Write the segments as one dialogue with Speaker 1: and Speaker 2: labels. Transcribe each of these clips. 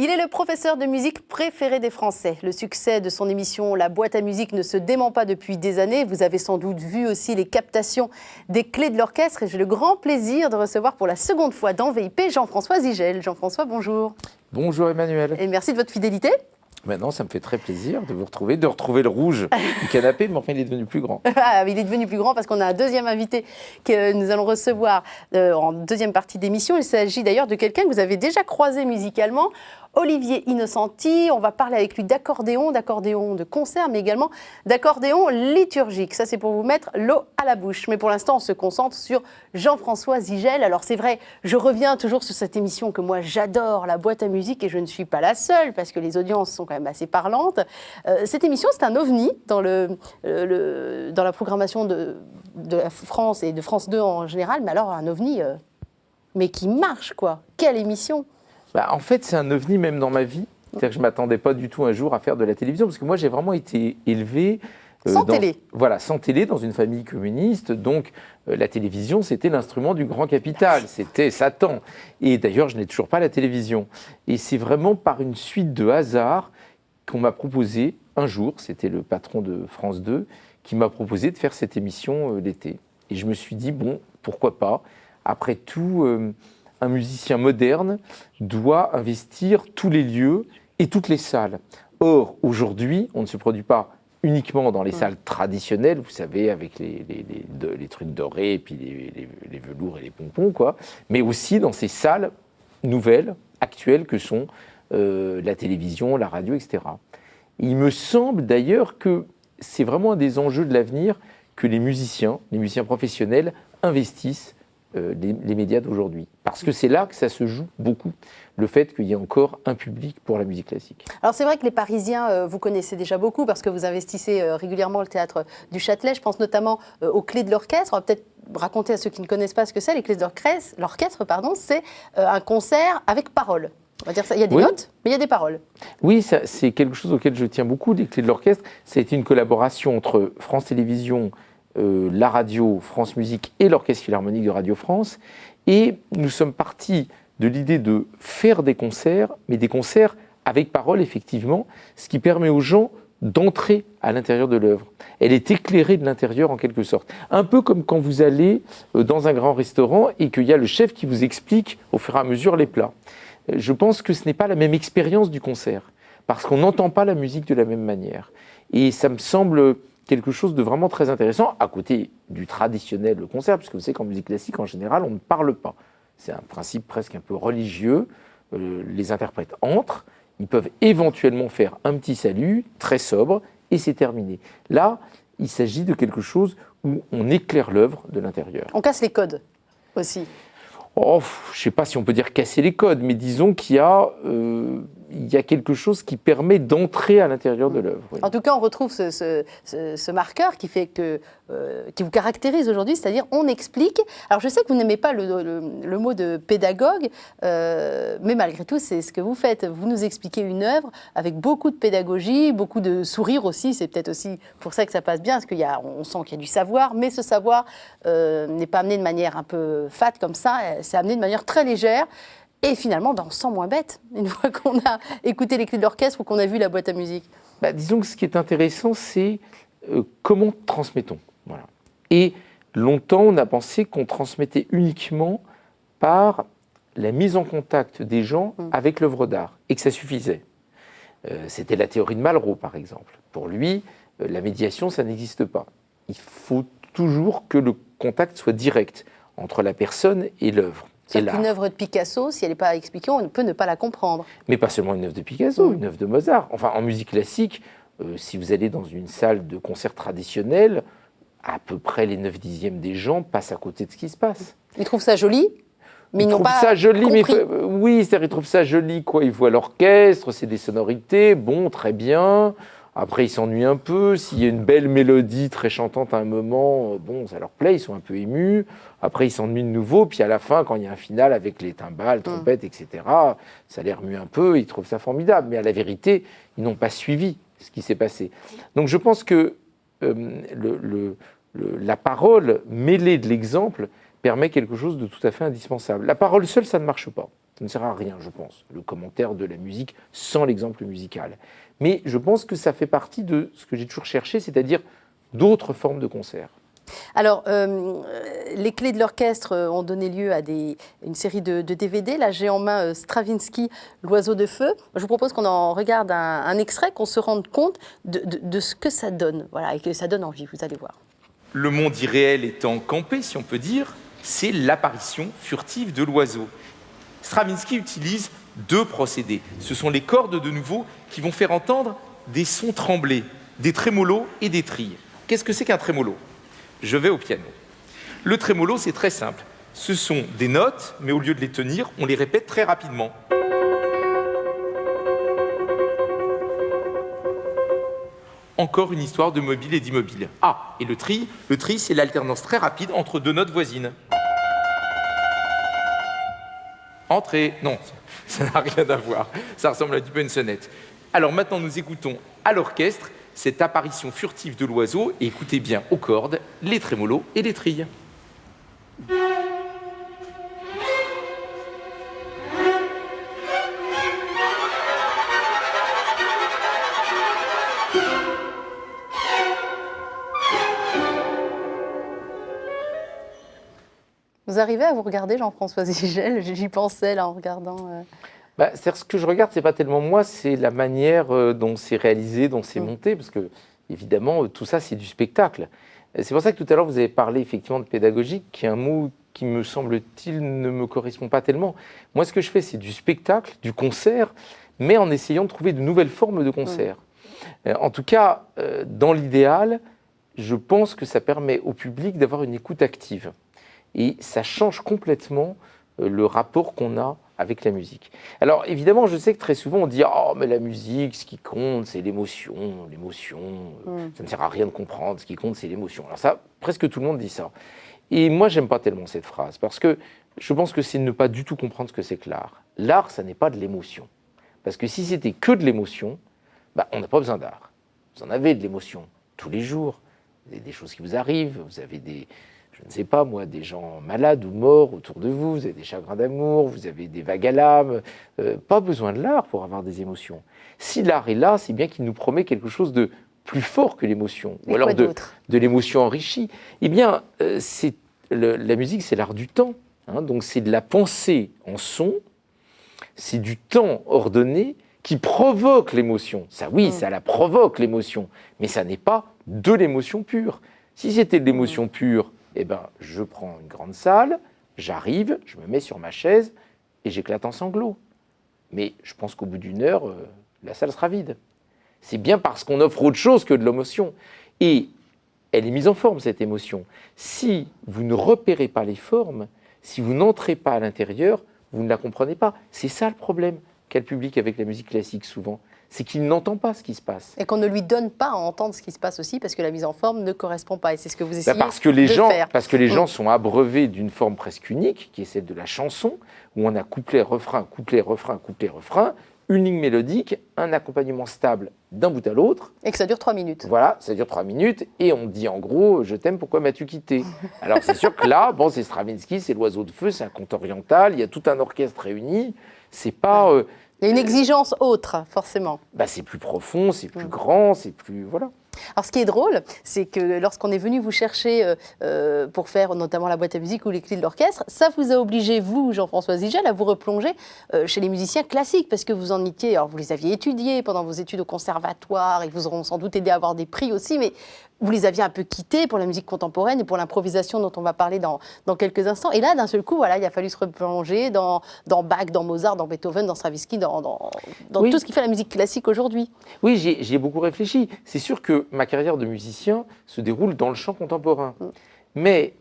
Speaker 1: Il est le professeur de musique préféré des Français. Le succès de son émission La Boîte à musique ne se dément pas depuis des années. Vous avez sans doute vu aussi les captations des clés de l'orchestre. Et j'ai le grand plaisir de recevoir pour la seconde fois dans VIP Jean-François Zigel. Jean-François, bonjour.
Speaker 2: Bonjour Emmanuel.
Speaker 1: Et merci de votre fidélité.
Speaker 2: Maintenant, ça me fait très plaisir de vous retrouver, de retrouver le rouge du canapé, mais enfin, il est devenu plus grand.
Speaker 1: Il est devenu plus grand parce qu'on a un deuxième invité que nous allons recevoir en deuxième partie d'émission. Il s'agit d'ailleurs de quelqu'un que vous avez déjà croisé musicalement, Olivier Innocenti. On va parler avec lui d'accordéon de concert, mais également d'accordéon liturgique. Ça, c'est pour vous mettre l'eau à la bouche. Mais pour l'instant, on se concentre sur Jean-François Zigel. Alors, c'est vrai, je reviens toujours sur cette émission que moi, j'adore, La Boîte à musique, et je ne suis pas la seule, parce que les audiences sont quand même assez parlantes. Cette émission, c'est un ovni dans la programmation de la France et de France 2 en général, mais alors un ovni, mais qui marche, quoi. Quelle émission!
Speaker 2: En fait, c'est un ovni même dans ma vie. C'est-à-dire que je ne m'attendais pas du tout un jour à faire de la télévision, parce que moi, j'ai vraiment été élevé...
Speaker 1: sans télé.
Speaker 2: Voilà, sans télé, dans une famille communiste. Donc, la télévision, c'était l'instrument du grand capital. C'était Satan. Et d'ailleurs, je n'ai toujours pas la télévision. Et c'est vraiment par une suite de hasards qu'on m'a proposé, un jour, c'était le patron de France 2, qui m'a proposé de faire cette émission l'été. Et je me suis dit, bon, pourquoi pas? Après tout... un musicien moderne doit investir tous les lieux et toutes les salles. Or, aujourd'hui, on ne se produit pas uniquement dans les salles traditionnelles, vous savez, avec les trucs dorés, et puis les velours et les pompons, quoi, mais aussi dans ces salles nouvelles, actuelles, que sont la télévision, la radio, etc. Il me semble d'ailleurs que c'est vraiment un des enjeux de l'avenir que les musiciens professionnels investissent les médias d'aujourd'hui. Parce que c'est là que ça se joue beaucoup, le fait qu'il y ait encore un public pour la musique classique.
Speaker 1: Alors c'est vrai que les Parisiens, vous connaissez déjà beaucoup parce que vous investissez régulièrement le théâtre du Châtelet. Je pense notamment aux Clés de l'Orchestre. On va peut-être raconter à ceux qui ne connaissent pas ce que c'est. Les Clés de l'Orchestre, c'est un concert avec paroles. On va dire ça. Il y a des notes, mais il y a des paroles.
Speaker 2: Oui, c'est quelque chose auquel je tiens beaucoup. Les Clés de l'Orchestre, ça a été une collaboration entre France Télévisions, la radio, France Musique et l'Orchestre Philharmonique de Radio France. Et nous sommes partis de l'idée de faire des concerts, mais des concerts avec parole, effectivement, ce qui permet aux gens d'entrer à l'intérieur de l'œuvre. Elle est éclairée de l'intérieur, en quelque sorte. Un peu comme quand vous allez dans un grand restaurant et qu'il y a le chef qui vous explique au fur et à mesure les plats. Je pense que ce n'est pas la même expérience du concert, parce qu'on n'entend pas la musique de la même manière. Et ça me semble quelque chose de vraiment très intéressant, à côté du traditionnel concert, puisque vous savez qu'en musique classique, en général, on ne parle pas. C'est un principe presque un peu religieux. Les interprètes entrent, ils peuvent éventuellement faire un petit salut, très sobre, et c'est terminé. Là, il s'agit de quelque chose où on éclaire l'œuvre de l'intérieur.
Speaker 1: On casse les codes aussi.
Speaker 2: Oh, je ne sais pas si on peut dire casser les codes, mais disons qu'il y a quelque chose qui permet d'entrer à l'intérieur de l'œuvre. Oui.
Speaker 1: En tout cas, on retrouve ce marqueur qui vous caractérise aujourd'hui, c'est-à-dire on explique. Alors, je sais que vous n'aimez pas le mot de pédagogue, mais malgré tout, c'est ce que vous faites. Vous nous expliquez une œuvre avec beaucoup de pédagogie, beaucoup de sourire aussi. C'est peut-être aussi pour ça que ça passe bien, parce qu'on sent qu'il y a du savoir, mais ce savoir n'est pas amené de manière un peu fade comme ça, c'est amené de manière très légère. Et finalement, on se sent moins bête une fois qu'on a écouté les Clés de l'Orchestre ou qu'on a vu La Boîte à musique.
Speaker 2: Disons que ce qui est intéressant, c'est comment transmettons. Voilà. Et longtemps, on a pensé qu'on transmettait uniquement par la mise en contact des gens avec l'œuvre d'art, et que ça suffisait. C'était la théorie de Malraux, par exemple. Pour lui, la médiation, ça n'existe pas. Il faut toujours que le contact soit direct entre la personne et l'œuvre.
Speaker 1: Une œuvre de Picasso, si elle n'est pas expliquée, on peut ne pas la comprendre.
Speaker 2: Mais pas seulement une œuvre de Picasso, une œuvre de Mozart. Enfin, en musique classique, si vous allez dans une salle de concert traditionnelle, à peu près les 9/10 des gens passent à côté de ce qui se passe.
Speaker 1: Ils trouvent ça joli, mais ils n'ont pas
Speaker 2: ça joli,
Speaker 1: compris.
Speaker 2: Mais oui, c'est-à-dire ils trouvent ça joli, quoi. Ils voient l'orchestre, c'est des sonorités, bon, très bien. Après, ils s'ennuient un peu. S'il y a une belle mélodie très chantante à un moment, bon, ça leur plaît, ils sont un peu émus. Après, ils s'ennuient de nouveau. Puis à la fin, quand il y a un final avec les timbales, trompettes, etc., ça les remue un peu, ils trouvent ça formidable. Mais à la vérité, ils n'ont pas suivi ce qui s'est passé. Donc je pense que la parole mêlée de l'exemple permet quelque chose de tout à fait indispensable. La parole seule, ça ne marche pas. Ça ne sert à rien, je pense, le commentaire de la musique sans l'exemple musical. Mais je pense que ça fait partie de ce que j'ai toujours cherché, c'est-à-dire d'autres formes de concert.
Speaker 1: Alors, les clés de l'orchestre ont donné lieu à une série de DVD. Là, j'ai en main Stravinsky, L'Oiseau de Feu. Je vous propose qu'on en regarde un extrait, qu'on se rende compte de ce que ça donne. Voilà, et que ça donne envie, vous allez voir.
Speaker 3: Le monde irréel étant campé, si on peut dire, c'est l'apparition furtive de l'oiseau. Stravinsky utilise deux procédés. Ce sont les cordes, de nouveau, qui vont faire entendre des sons tremblés, des trémolos et des trilles. Qu'est-ce que c'est qu'un trémolo ? Je vais au piano. Le trémolo, c'est très simple. Ce sont des notes, mais au lieu de les tenir, on les répète très rapidement. Encore une histoire de mobile et d'immobile. Ah, et le tri, c'est l'alternance très rapide entre deux notes voisines. Entrée. Non, ça n'a rien à voir. Ça ressemble un petit peu à une sonnette. Alors maintenant, nous écoutons à l'orchestre cette apparition furtive de l'oiseau, et écoutez bien aux cordes, les trémolos et les trilles.
Speaker 1: Vous arrivez à vous regarder, Jean-François Zigel? J'y pensais là en regardant.
Speaker 2: C'est-à-dire, ce que je regarde, c'est pas tellement moi, c'est la manière dont c'est réalisé, dont c'est monté, parce que évidemment, tout ça, c'est du spectacle. C'est pour ça que tout à l'heure, vous avez parlé effectivement de pédagogique, qui est un mot qui, me semble-t-il, ne me correspond pas tellement. Moi, ce que je fais, c'est du spectacle, du concert, mais en essayant de trouver de nouvelles formes de concert. En tout cas, dans l'idéal, je pense que ça permet au public d'avoir une écoute active. Et ça change complètement le rapport qu'on a avec la musique. Alors évidemment, je sais que très souvent on dit « Oh, mais la musique, ce qui compte, c'est l'émotion, ça ne sert à rien de comprendre, ce qui compte, c'est l'émotion. » Alors ça, presque tout le monde dit ça. Et moi, j'aime pas tellement cette phrase, parce que je pense que c'est ne pas du tout comprendre ce que c'est que l'art. L'art, ça n'est pas de l'émotion. Parce que si c'était que de l'émotion, on n'a pas besoin d'art. Vous en avez de l'émotion tous les jours. Vous avez des choses qui vous arrivent, vous avez je ne sais pas moi, des gens malades ou morts autour de vous, vous avez des chagrins d'amour, vous avez des vagues à l'âme. Pas besoin de l'art pour avoir des émotions. Si l'art est là, c'est bien qu'il nous promet quelque chose de plus fort que l'émotion, ou alors de l'émotion enrichie. Eh bien, la musique, c'est l'art du temps. Donc c'est de la pensée en son, c'est du temps ordonné qui provoque l'émotion. Ça, oui, ça la provoque, l'émotion, mais ça n'est pas de l'émotion pure. Si c'était de l'émotion pure, je prends une grande salle, j'arrive, je me mets sur ma chaise et j'éclate en sanglots. Mais je pense qu'au bout d'une heure, la salle sera vide. C'est bien parce qu'on offre autre chose que de l'émotion. Et elle est mise en forme, cette émotion. Si vous ne repérez pas les formes, si vous n'entrez pas à l'intérieur, vous ne la comprenez pas. C'est ça le problème qu'a le public avec la musique classique souvent. C'est qu'il n'entend pas ce qui se passe.
Speaker 1: Et qu'on ne lui donne pas à entendre ce qui se passe aussi, parce que la mise en forme ne correspond pas. Et c'est ce que vous essayez
Speaker 2: parce que les gens,
Speaker 1: faire.
Speaker 2: Parce que les gens sont abreuvés d'une forme presque unique, qui est celle de la chanson, où on a couplet, refrain, couplet, refrain, couplet, refrain, une ligne mélodique, un accompagnement stable d'un bout à l'autre.
Speaker 1: Et que ça dure 3 minutes.
Speaker 2: Voilà, ça dure 3 minutes, et on dit en gros « Je t'aime, pourquoi m'as-tu quitté ?» Alors c'est sûr que là, c'est Stravinsky, c'est l'oiseau de feu, c'est un conte oriental, il y a tout un orchestre réuni, c'est pas...
Speaker 1: Il y a une exigence autre, forcément.
Speaker 2: C'est plus profond, c'est plus grand, c'est plus... Voilà.
Speaker 1: Alors, ce qui est drôle, c'est que lorsqu'on est venu vous chercher pour faire notamment la boîte à musique ou les clés de l'orchestre, ça vous a obligé, vous, Jean-François Zigel, à vous replonger chez les musiciens classiques, parce que vous en étiez, alors vous les aviez étudiés pendant vos études au conservatoire, ils vous auront sans doute aidé à avoir des prix aussi, mais vous les aviez un peu quittés pour la musique contemporaine et pour l'improvisation dont on va parler dans quelques instants. Et là, d'un seul coup, il a fallu se replonger dans Bach, dans Mozart, dans Beethoven, dans Stravinsky, dans tout ce qui fait la musique classique aujourd'hui.
Speaker 2: Oui, j'y ai beaucoup réfléchi. C'est sûr que ma carrière de musicien se déroule dans le chant contemporain. Mais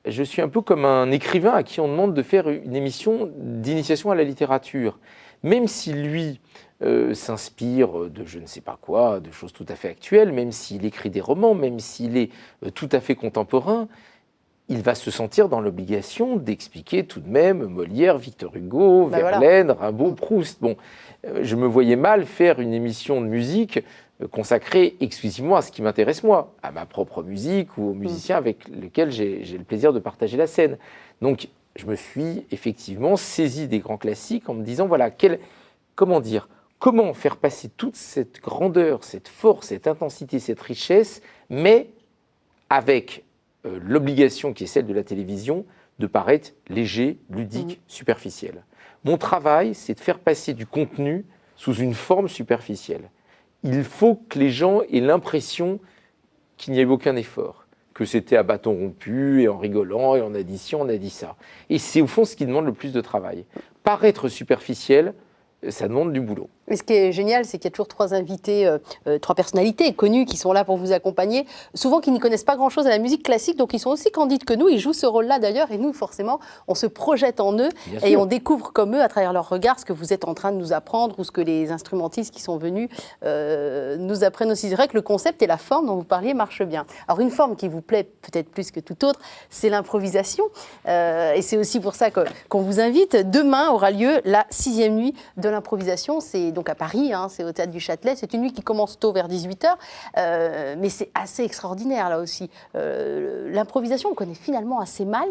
Speaker 2: je suis un peu comme un écrivain à qui on demande de faire une émission d'initiation à la littérature. Même si lui s'inspire de je ne sais pas quoi, de choses tout à fait actuelles, même s'il écrit des romans, même s'il est tout à fait contemporain, il va se sentir dans l'obligation d'expliquer tout de même Molière, Victor Hugo, Verlaine, Rimbaud, Proust. Je me voyais mal faire une émission de musique consacré exclusivement à ce qui m'intéresse moi, à ma propre musique ou aux musiciens avec lesquels j'ai le plaisir de partager la scène. Donc, je me suis effectivement saisi des grands classiques en me disant, voilà, comment faire passer toute cette grandeur, cette force, cette intensité, cette richesse, mais avec l'obligation qui est celle de la télévision de paraître léger, ludique, superficiel. Mon travail, c'est de faire passer du contenu sous une forme superficielle. Il faut que les gens aient l'impression qu'il n'y a eu aucun effort, que c'était à bâton rompu et en rigolant et on a dit ci, on a dit ça. Et c'est au fond ce qui demande le plus de travail. Paraître superficiel, ça demande du boulot.
Speaker 1: Mais ce qui est génial, c'est qu'il y a toujours trois invités, trois personnalités connues qui sont là pour vous accompagner, souvent qui n'y connaissent pas grand-chose à la musique classique, donc ils sont aussi candides que nous, ils jouent ce rôle-là d'ailleurs, et nous, forcément, on se projette en eux et on découvre comme eux, à travers leur regard, ce que vous êtes en train de nous apprendre ou ce que les instrumentistes qui sont venus nous apprennent aussi. C'est vrai que le concept et la forme dont vous parliez marchent bien. Alors une forme qui vous plaît peut-être plus que toute autre, c'est l'improvisation, et c'est aussi pour ça qu'on vous invite. Demain aura lieu la 6e nuit de l'improvisation, c'est donc à Paris, hein, c'est au Théâtre du Châtelet. C'est une nuit qui commence tôt, vers 18h, mais c'est assez extraordinaire là aussi. L'improvisation, on connaît finalement assez mal.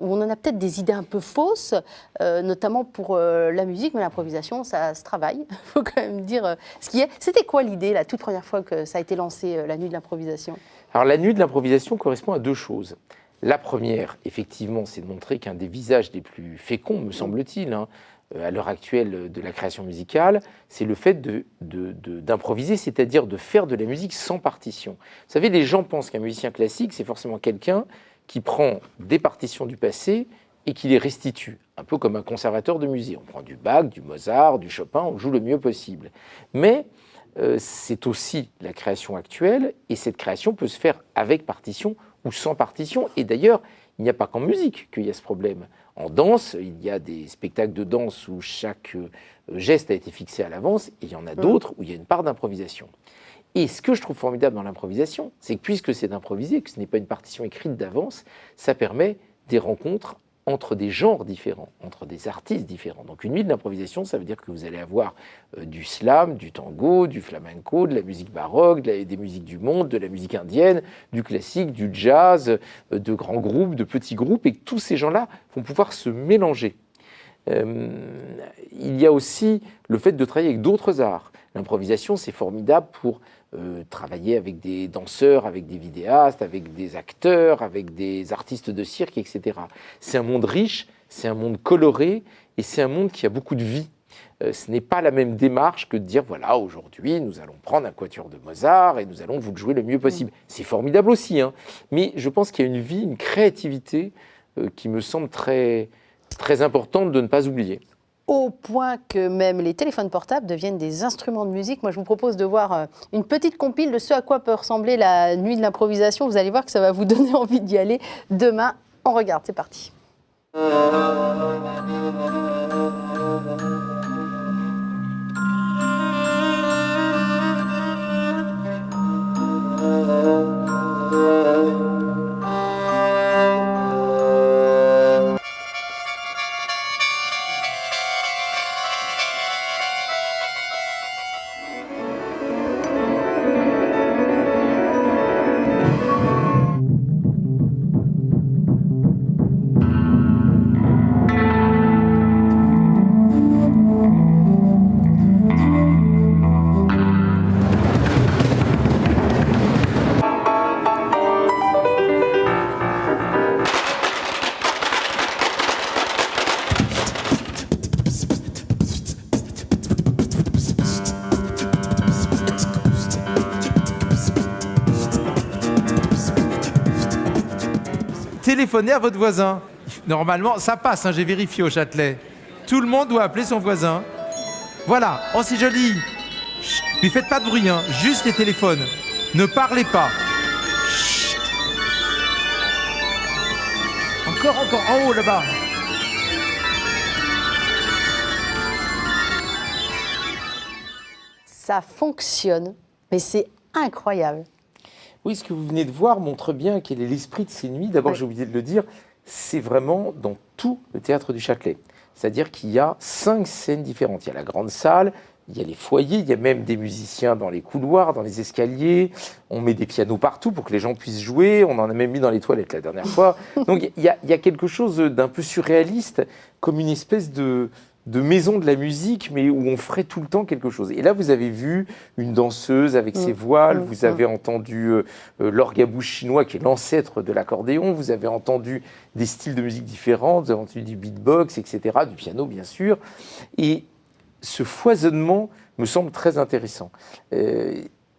Speaker 1: On en a peut-être des idées un peu fausses, notamment pour la musique, mais l'improvisation, ça se travaille. Il faut quand même dire ce qui est. C'était quoi l'idée, la toute première fois que ça a été lancé, la nuit de l'improvisation ?
Speaker 2: Alors la nuit de l'improvisation correspond à deux choses. La première, effectivement, c'est de montrer qu'un des visages les plus féconds, me semble-t-il, hein, à l'heure actuelle de la création musicale, c'est le fait d'improviser, c'est-à-dire de faire de la musique sans partition. Vous savez, les gens pensent qu'un musicien classique, c'est forcément quelqu'un qui prend des partitions du passé et qui les restitue, un peu comme un conservateur de musée. On prend du Bach, du Mozart, du Chopin, on joue le mieux possible. Mais c'est aussi la création actuelle, et cette création peut se faire avec partition ou sans partition. Et d'ailleurs, il n'y a pas qu'en musique qu'il y a ce problème. En danse, il y a des spectacles de danse où chaque geste a été fixé à l'avance, et il y en a d'autres où il y a une part d'improvisation. Et ce que je trouve formidable dans l'improvisation, c'est que puisque c'est d'improviser, que ce n'est pas une partition écrite d'avance, ça permet des rencontres entre des genres différents, entre des artistes différents. Donc une nuit de l'improvisation, ça veut dire que vous allez avoir du slam, du tango, du flamenco, de la musique baroque, des musiques du monde, de la musique indienne, du classique, du jazz, de grands groupes, de petits groupes, et que tous ces gens-là vont pouvoir se mélanger. Il y a aussi le fait de travailler avec d'autres arts. L'improvisation, c'est formidable pour travailler avec des danseurs, avec des vidéastes, avec des acteurs, avec des artistes de cirque, etc. C'est un monde riche, c'est un monde coloré, et c'est un monde qui a beaucoup de vie. Ce n'est pas la même démarche que de dire, voilà, aujourd'hui, nous allons prendre un quatuor de Mozart et nous allons vous le jouer le mieux possible. C'est formidable aussi, hein, mais je pense qu'il y a une vie, une créativité qui me semble très, très importante de ne pas oublier.
Speaker 1: Au point que même les téléphones portables deviennent des instruments de musique. Moi, je vous propose de voir une petite compile de ce à quoi peut ressembler la nuit de l'improvisation. Vous allez voir que ça va vous donner envie d'y aller. Demain, on regarde, c'est parti.
Speaker 3: Téléphonez à votre voisin. Normalement, ça passe, hein, j'ai vérifié au Châtelet. Tout le monde doit appeler son voisin. Voilà, oh c'est joli. Chut, mais faites pas de bruit, hein, juste les téléphones. Ne parlez pas. Chut. Encore, en haut là-bas.
Speaker 1: Ça fonctionne, mais c'est incroyable.
Speaker 2: Oui, ce que vous venez de voir montre bien quel est l'esprit de ces nuits. D'abord, j'ai oublié de le dire, c'est vraiment dans tout le théâtre du Châtelet. C'est-à-dire qu'il y a 5 scènes différentes. Il y a la grande salle, il y a les foyers, il y a même des musiciens dans les couloirs, dans les escaliers. On met des pianos partout pour que les gens puissent jouer. On en a même mis dans les toilettes la dernière fois. Donc il y a quelque chose d'un peu surréaliste, comme une espèce de maison de la musique, mais où on ferait tout le temps quelque chose. Et là, vous avez vu une danseuse avec ses voiles, vous avez entendu l'orgue à bouche chinois, qui est l'ancêtre de l'accordéon, vous avez entendu des styles de musique différents, vous avez entendu du beatbox, etc., du piano, bien sûr. Et ce foisonnement me semble très intéressant.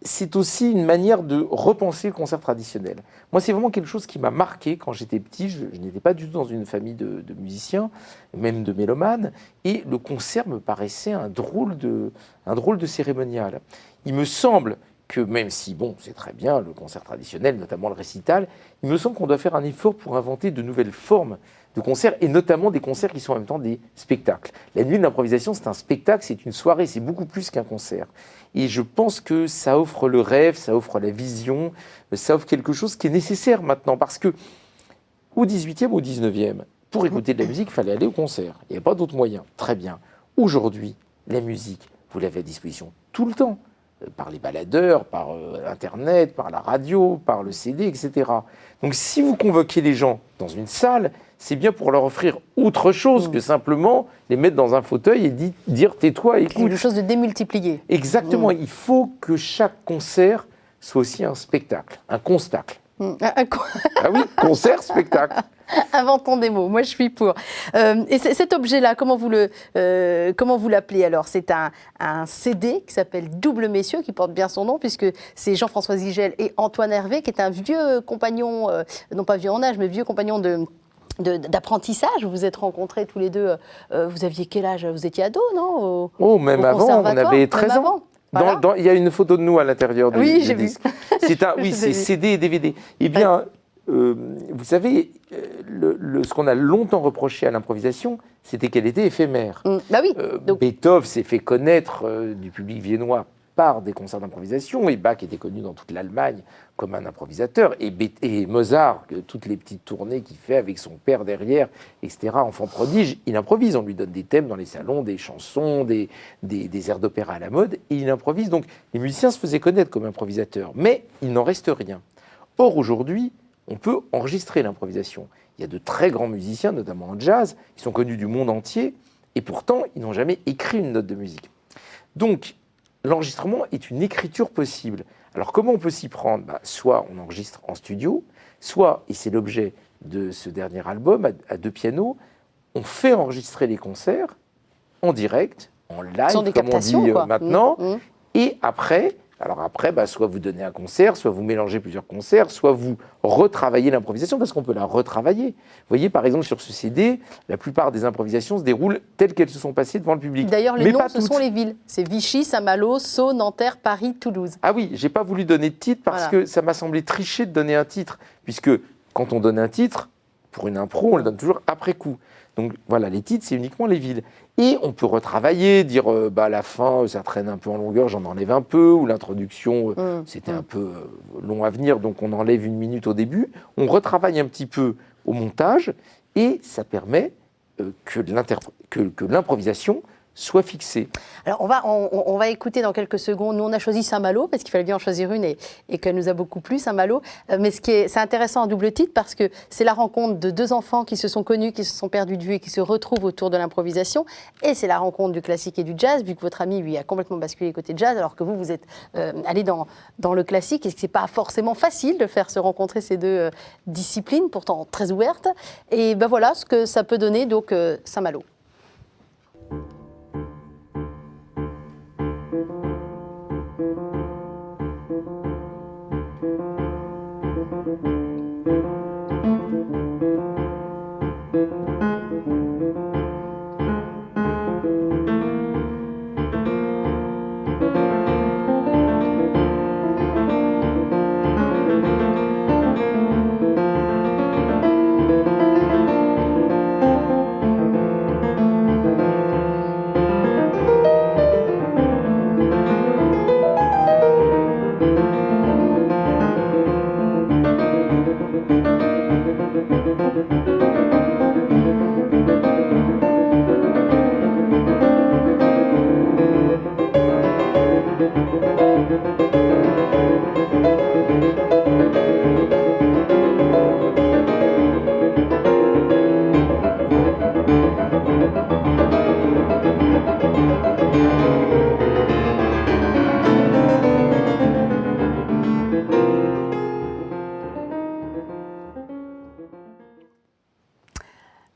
Speaker 2: C'est aussi une manière de repenser le concert traditionnel. Moi, c'est vraiment quelque chose qui m'a marqué quand j'étais petit. Je n'étais pas du tout dans une famille de musiciens, même de mélomanes, et le concert me paraissait un drôle de cérémonial. Il me semble que, même si, bon, c'est très bien, le concert traditionnel, notamment le récital, il me semble qu'on doit faire un effort pour inventer de nouvelles formes de concerts, et notamment des concerts qui sont en même temps des spectacles. La nuit de l'improvisation, c'est un spectacle, c'est une soirée, c'est beaucoup plus qu'un concert. Et je pense que ça offre le rêve, ça offre la vision, ça offre quelque chose qui est nécessaire maintenant, parce que au 18e ou au 19e, pour écouter de la musique, il fallait aller au concert. Il n'y avait pas d'autre moyen. Très bien. Aujourd'hui, la musique, vous l'avez à disposition tout le temps, par les baladeurs, par Internet, par la radio, par le CD, etc. Donc si vous convoquez les gens dans une salle, c'est bien pour leur offrir autre chose que simplement les mettre dans un fauteuil et dire tais-toi, écoute.
Speaker 1: Quelque chose de démultiplié.
Speaker 2: Exactement. Il faut que chaque concert soit aussi un spectacle, un constacle. Ah oui, concert, spectacle.
Speaker 1: Inventons des mots, moi je suis pour. Et cet objet-là, comment vous l'appelez alors? C'est un CD qui s'appelle Double Messieurs, qui porte bien son nom, puisque c'est Jean-François Zigel et Antoine Hervé, qui est un vieux compagnon, non pas vieux en âge, mais vieux compagnon d'apprentissage. Vous vous êtes rencontrés tous les deux, vous aviez quel âge? Vous étiez ado, non?
Speaker 2: Même avant, on avait 13 ans.
Speaker 1: Voilà.
Speaker 2: Il y a une photo de nous à l'intérieur du disque.
Speaker 1: Oui,
Speaker 2: c'est CD et DVD. Eh bien, vous savez, ce qu'on a longtemps reproché à l'improvisation, c'était qu'elle était éphémère.
Speaker 1: Bah oui.
Speaker 2: Beethoven s'est fait connaître du public viennois par des concerts d'improvisation, et Bach était connu dans toute l'Allemagne comme un improvisateur, et Mozart, toutes les petites tournées qu'il fait avec son père derrière, etc., enfant prodige, il improvise, on lui donne des thèmes dans les salons, des chansons, des airs d'opéra à la mode, et il improvise. Donc les musiciens se faisaient connaître comme improvisateurs, mais il n'en reste rien. Or aujourd'hui, on peut enregistrer l'improvisation. Il y a de très grands musiciens, notamment en jazz, qui sont connus du monde entier, et pourtant ils n'ont jamais écrit une note de musique. Donc l'enregistrement est une écriture possible. Alors comment on peut s'y prendre? Soit on enregistre en studio, soit, et c'est l'objet de ce dernier album, à deux pianos, on fait enregistrer les concerts en direct, en live, comme on dit maintenant, et après, soit vous donnez un concert, soit vous mélangez plusieurs concerts, soit vous retravaillez l'improvisation, parce qu'on peut la retravailler. Vous voyez, par exemple, sur ce CD, la plupart des improvisations se déroulent telles qu'elles se sont passées devant le public.
Speaker 1: D'ailleurs, les noms, ce sont les villes. C'est Vichy, Saint-Malo, Sceaux, Nanterre, Paris, Toulouse.
Speaker 2: Ah oui, j'ai pas voulu donner de titre parce que ça m'a semblé tricher de donner un titre, puisque quand on donne un titre, pour une impro, on le donne toujours après coup. Donc voilà, les titres, c'est uniquement les villes. Et on peut retravailler, dire la fin, ça traîne un peu en longueur, j'en enlève un peu, ou l'introduction, c'était un peu long à venir, donc on enlève 1 minute au début. On retravaille un petit peu au montage, et ça permet que l'improvisation soit fixée.
Speaker 1: Alors on va écouter dans quelques secondes. Nous on a choisi Saint-Malo parce qu'il fallait bien en choisir une et qu'elle nous a beaucoup plu, Saint-Malo. Mais c'est intéressant en double titre parce que c'est la rencontre de deux enfants qui se sont connus, qui se sont perdus de vue et qui se retrouvent autour de l'improvisation. Et c'est la rencontre du classique et du jazz, vu que votre ami lui a complètement basculé côté jazz, alors que vous êtes allé dans le classique. Et c'est pas forcément facile de faire se rencontrer ces deux disciplines, pourtant très ouvertes. Et ben voilà ce que ça peut donner donc Saint-Malo.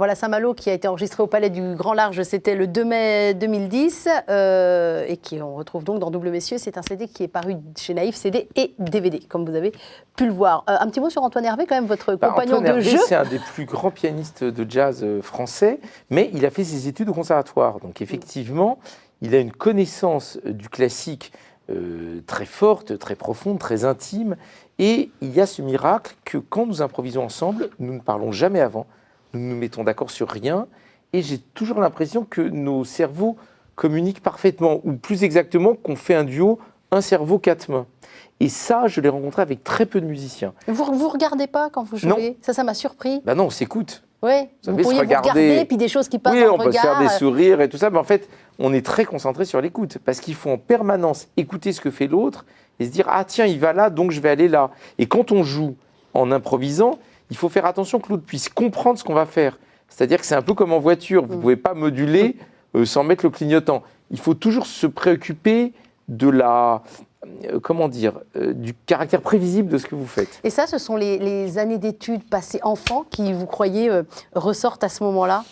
Speaker 1: Voilà Saint-Malo qui a été enregistré au Palais du Grand Large, c'était le 2 mai 2010 et on retrouve donc dans Double Messieurs. C'est un CD qui est paru chez Naïf, CD et DVD, comme vous avez pu le voir. Un petit mot sur Antoine Hervé, quand même, votre compagnon
Speaker 2: Antoine
Speaker 1: de
Speaker 2: Hervé,
Speaker 1: jeu.
Speaker 2: c'est un des plus grands pianistes de jazz français, mais il a fait ses études au conservatoire. Donc effectivement, il a une connaissance du classique très forte, très profonde, très intime. Et il y a ce miracle que quand nous improvisons ensemble, nous ne parlons jamais avant, nous nous mettons d'accord sur rien, et j'ai toujours l'impression que nos cerveaux communiquent parfaitement, ou plus exactement qu'on fait un duo, un cerveau, quatre mains. Et ça, je l'ai rencontré avec très peu de musiciens.
Speaker 1: Vous regardez pas quand vous jouez?
Speaker 2: Non.
Speaker 1: Ça m'a surpris.
Speaker 2: Ben non, on s'écoute.
Speaker 1: Oui, vous pourriez vous regarder, puis des choses qui passent
Speaker 2: oui,
Speaker 1: dans le
Speaker 2: on peut se faire
Speaker 1: regard.
Speaker 2: des sourires et tout ça, mais en fait, on est très concentré sur l'écoute, parce qu'il faut en permanence écouter ce que fait l'autre et se dire « Ah tiens, il va là, donc je vais aller là ». Et quand on joue en improvisant, il faut faire attention que l'autre puisse comprendre ce qu'on va faire. C'est-à-dire que c'est un peu comme en voiture, vous ne pouvez pas moduler sans mettre le clignotant. Il faut toujours se préoccuper de la... du caractère prévisible de ce que vous faites.
Speaker 1: Et ça, ce sont les années d'études passées enfant qui, vous croyez, ressortent à ce moment-là?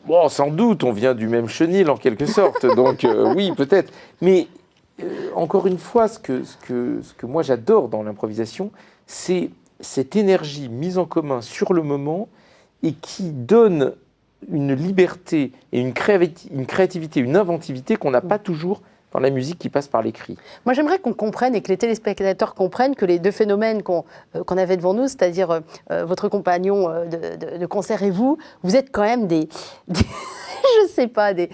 Speaker 2: Bon, sans doute, on vient du même chenil en quelque sorte, donc oui, peut-être. Mais encore une fois, ce que moi j'adore dans l'improvisation, c'est cette énergie mise en commun sur le moment et qui donne une liberté et une créativité, une inventivité qu'on n'a pas toujours dans la musique qui passe par l'écrit.
Speaker 1: Moi, j'aimerais qu'on comprenne et que les téléspectateurs comprennent que les deux phénomènes qu'on avait devant nous, c'est-à-dire votre compagnon de concert et vous êtes quand même des je sais pas, des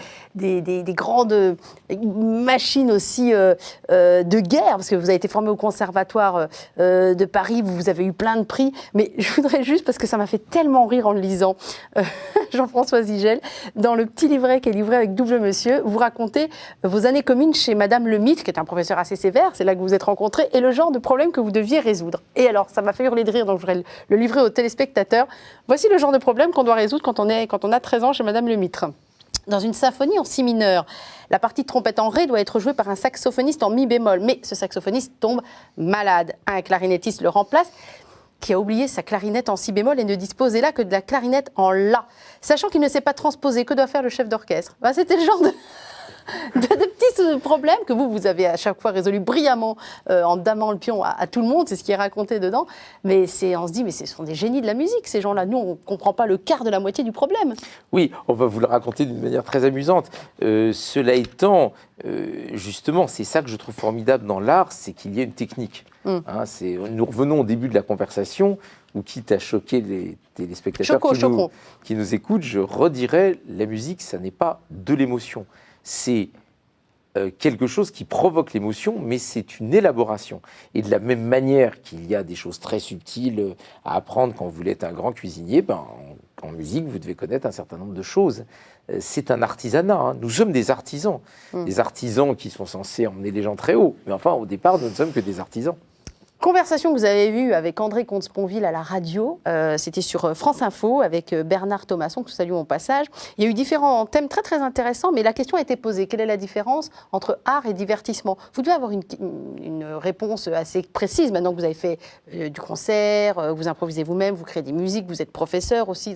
Speaker 1: grandes machines aussi de guerre, parce que vous avez été formé au Conservatoire de Paris, vous avez eu plein de prix, mais je voudrais juste, parce que ça m'a fait tellement rire en le lisant, Jean-François Zigel, dans le petit livret qui est livré avec Double Monsieur, vous racontez vos années communes chez Madame Lemaitre, qui est un professeur assez sévère, c'est là que vous vous êtes rencontrés, et le genre de problème que vous deviez résoudre. Et alors, ça m'a fait hurler de rire, donc je voudrais le livrer aux téléspectateurs. Voici le genre de problème qu'on doit résoudre quand on a 13 ans chez Madame Lemaitre. Dans une symphonie en si mineur, la partie de trompette en ré doit être jouée par un saxophoniste en mi bémol. Mais ce saxophoniste tombe malade. Un clarinettiste le remplace, qui a oublié sa clarinette en si bémol et ne disposait là que de la clarinette en la. Sachant qu'il ne sait pas transposer, que doit faire le chef d'orchestre? C'était le genre de petits problèmes que vous avez à chaque fois résolu brillamment en damant le pion à tout le monde, c'est ce qui est raconté dedans. Mais on se dit, mais ce sont des génies de la musique, ces gens-là. Nous, on ne comprend pas le quart de la moitié du problème. Oui,
Speaker 2: on va vous le raconter d'une manière très amusante. Cela étant, justement, c'est ça que je trouve formidable dans l'art, c'est qu'il y a une technique. Nous revenons au début de la conversation, où quitte à choquer les téléspectateurs qui nous écoutent, je redirais, la musique, ça n'est pas de l'émotion. C'est quelque chose qui provoque l'émotion, mais c'est une élaboration. Et de la même manière qu'il y a des choses très subtiles à apprendre quand vous êtes un grand cuisinier, en musique, vous devez connaître un certain nombre de choses. C'est un artisanat. Nous sommes des artisans. Des artisans qui sont censés emmener les gens très haut. Mais enfin, au départ, nous ne sommes que des artisans.
Speaker 1: Conversation que vous avez eue avec André Comte-Sponville à la radio, c'était sur France Info avec Bernard Thomasson, que nous saluons au passage. Il y a eu différents thèmes très très intéressants, mais la question a été posée. Quelle est la différence entre art et divertissement? Vous devez avoir une réponse assez précise maintenant que vous avez fait du concert, vous improvisez vous-même, vous créez des musiques, vous êtes professeur aussi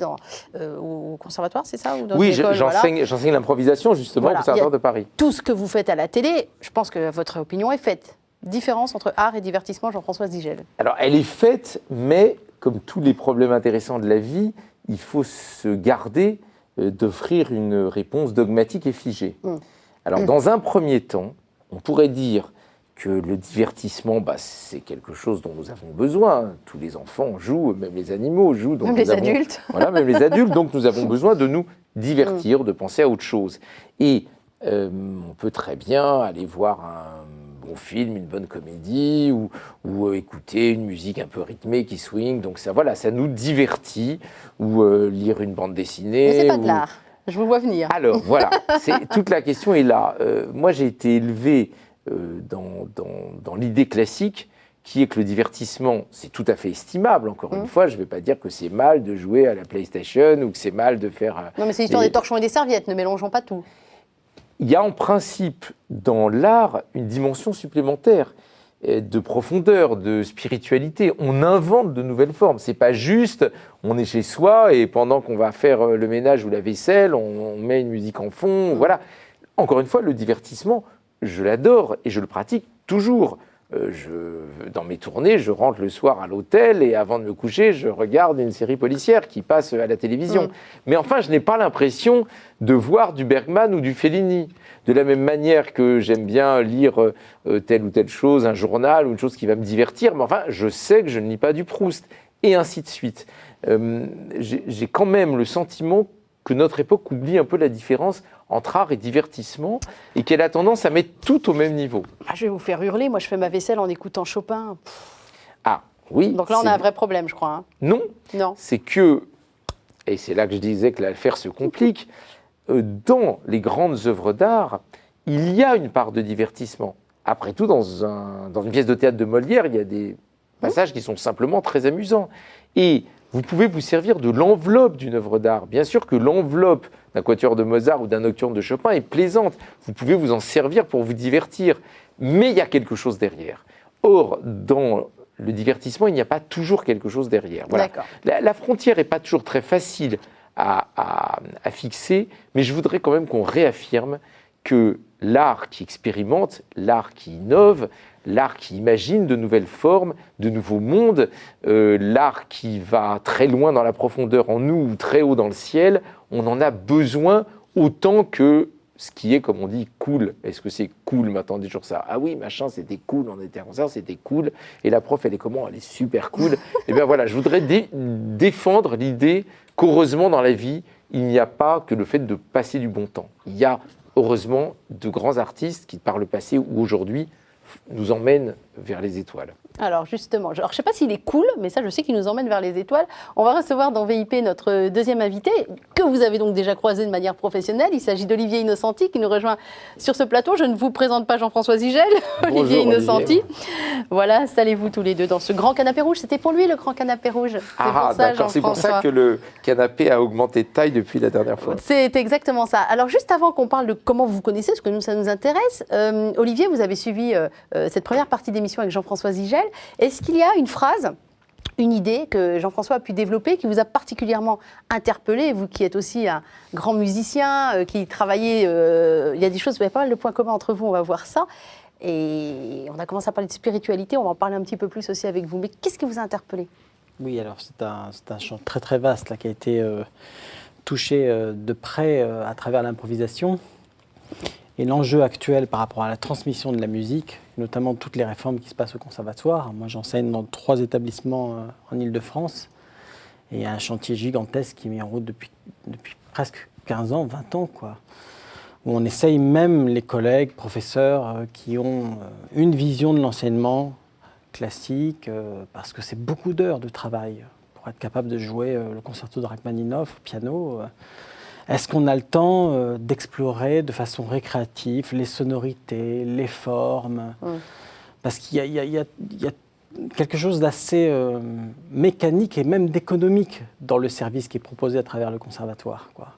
Speaker 1: au conservatoire, c'est ça? Ou dans
Speaker 2: oui,
Speaker 1: une école,
Speaker 2: j'enseigne l'improvisation justement au Conservatoire de Paris.
Speaker 1: Tout ce que vous faites à la télé, je pense que votre opinion est faite. Différence entre art et divertissement, Jean-François Zigel? Alors,
Speaker 2: elle est faite, mais comme tous les problèmes intéressants de la vie, il faut se garder d'offrir une réponse dogmatique et figée. Alors, dans un premier temps, on pourrait dire que le divertissement, c'est quelque chose dont nous avons besoin. Tous les enfants jouent, même les animaux jouent. Donc
Speaker 1: même les adultes.
Speaker 2: Voilà, même les adultes. Donc, nous avons besoin de nous divertir, de penser à autre chose. Et on peut très bien aller voir un bon film, une bonne comédie, ou écouter une musique un peu rythmée qui swing. Donc ça nous divertit, ou lire une bande dessinée.
Speaker 1: Mais c'est pas de l'art, je vous vois venir.
Speaker 2: Alors voilà, toute la question est là. Moi j'ai été élevé dans l'idée classique qui est que le divertissement, c'est tout à fait estimable. Encore une fois, je ne vais pas dire que c'est mal de jouer à la PlayStation ou que c'est mal de faire...
Speaker 1: Non mais c'est l'histoire des torchons et des serviettes, ne mélangeons pas tout.
Speaker 2: Il y a en principe dans l'art une dimension supplémentaire, de profondeur, de spiritualité. On invente de nouvelles formes. C'est pas juste, on est chez soi et pendant qu'on va faire le ménage ou la vaisselle, on met une musique en fond. Voilà. Encore une fois, le divertissement, je l'adore et je le pratique toujours. Dans mes tournées, je rentre le soir à l'hôtel et avant de me coucher, je regarde une série policière qui passe à la télévision. Mais enfin, je n'ai pas l'impression de voir du Bergman ou du Fellini. De la même manière que j'aime bien lire telle ou telle chose, un journal ou une chose qui va me divertir, mais enfin, je sais que je ne lis pas du Proust, et ainsi de suite. J'ai quand même le sentiment que notre époque oublie un peu la différence entre art et divertissement et qu'elle a tendance à mettre tout au même niveau.
Speaker 1: Ah, je vais vous faire hurler, moi je fais ma vaisselle en écoutant Chopin.
Speaker 2: Ah, oui.
Speaker 1: Donc là on a un vrai problème, je crois. Hein.
Speaker 2: Non,
Speaker 1: Non.
Speaker 2: c'est que, et c'est là que je disais que l'affaire se complique, dans les grandes œuvres d'art, il y a une part de divertissement. Après tout, dans une pièce de théâtre de Molière, il y a des passages qui sont simplement très amusants. Et vous pouvez vous servir de l'enveloppe d'une œuvre d'art. Bien sûr que l'enveloppe d'un quatuor de Mozart ou d'un nocturne de Chopin est plaisante. Vous pouvez vous en servir pour vous divertir. Mais il y a quelque chose derrière. Or, dans le divertissement, il n'y a pas toujours quelque chose derrière. Voilà. La frontière n'est pas toujours très facile à fixer, mais je voudrais quand même qu'on réaffirme que l'art qui expérimente, l'art qui innove, l'art qui imagine de nouvelles formes, de nouveaux mondes, l'art qui va très loin dans la profondeur en nous ou très haut dans le ciel, on en a besoin autant que ce qui est, comme on dit, cool. Est-ce que c'est cool maintenant, on dit toujours ça? Ah oui, machin, c'était cool, on était à un concert, c'était cool. Et la prof, elle est comment? Elle est super cool. Et bien voilà, je voudrais défendre l'idée qu'heureusement dans la vie, il n'y a pas que le fait de passer du bon temps. Il y a heureusement de grands artistes qui, par le passé ou aujourd'hui, nous emmènent vers les étoiles.
Speaker 1: Alors justement, je ne sais pas s'il est cool, mais ça je sais qu'il nous emmène vers les étoiles. On va recevoir dans VIP notre deuxième invité, que vous avez donc déjà croisé de manière professionnelle. Il s'agit d'Olivier Innocenti qui nous rejoint sur ce plateau. Je ne vous présente pas Jean-François Zigel, Olivier Innocenti. Voilà, installez-vous tous les deux dans ce grand canapé rouge. C'était pour lui le grand canapé rouge.
Speaker 2: Ah d'accord, c'est pour ça que le canapé a augmenté de taille depuis la dernière fois.
Speaker 1: C'est exactement ça. Alors juste avant qu'on parle de comment vous vous connaissez, parce que nous ça nous intéresse, Olivier, vous avez suivi cette première partie d'émission avec Jean-François Zigel. Est-ce qu'il y a une phrase, une idée que Jean-François a pu développer qui vous a particulièrement interpellé, vous qui êtes aussi un grand musicien, qui travaillez, il y a des choses, il y a pas mal de points communs entre vous, on va voir ça. Et on a commencé à parler de spiritualité, on va en parler un petit peu plus aussi avec vous. Mais qu'est-ce qui vous a interpellé?
Speaker 4: Oui, alors c'est un champ très très vaste là, qui a été touché de près à travers l'improvisation. Et l'enjeu actuel par rapport à la transmission de la musique, notamment toutes les réformes qui se passent au conservatoire. Moi, j'enseigne dans 3 établissements en Île-de-France. Et il y a un chantier gigantesque qui est mis en route depuis presque 15 ans, 20 ans, quoi. Où on essaye même les collègues, professeurs, qui ont une vision de l'enseignement classique, parce que c'est beaucoup d'heures de travail pour être capable de jouer le concerto de Rachmaninoff au piano. Est-ce qu'on a le temps d'explorer de façon récréative les sonorités, les formes? Parce qu'il y a quelque chose d'assez mécanique et même d'économique dans le service qui est proposé à travers le conservatoire, quoi.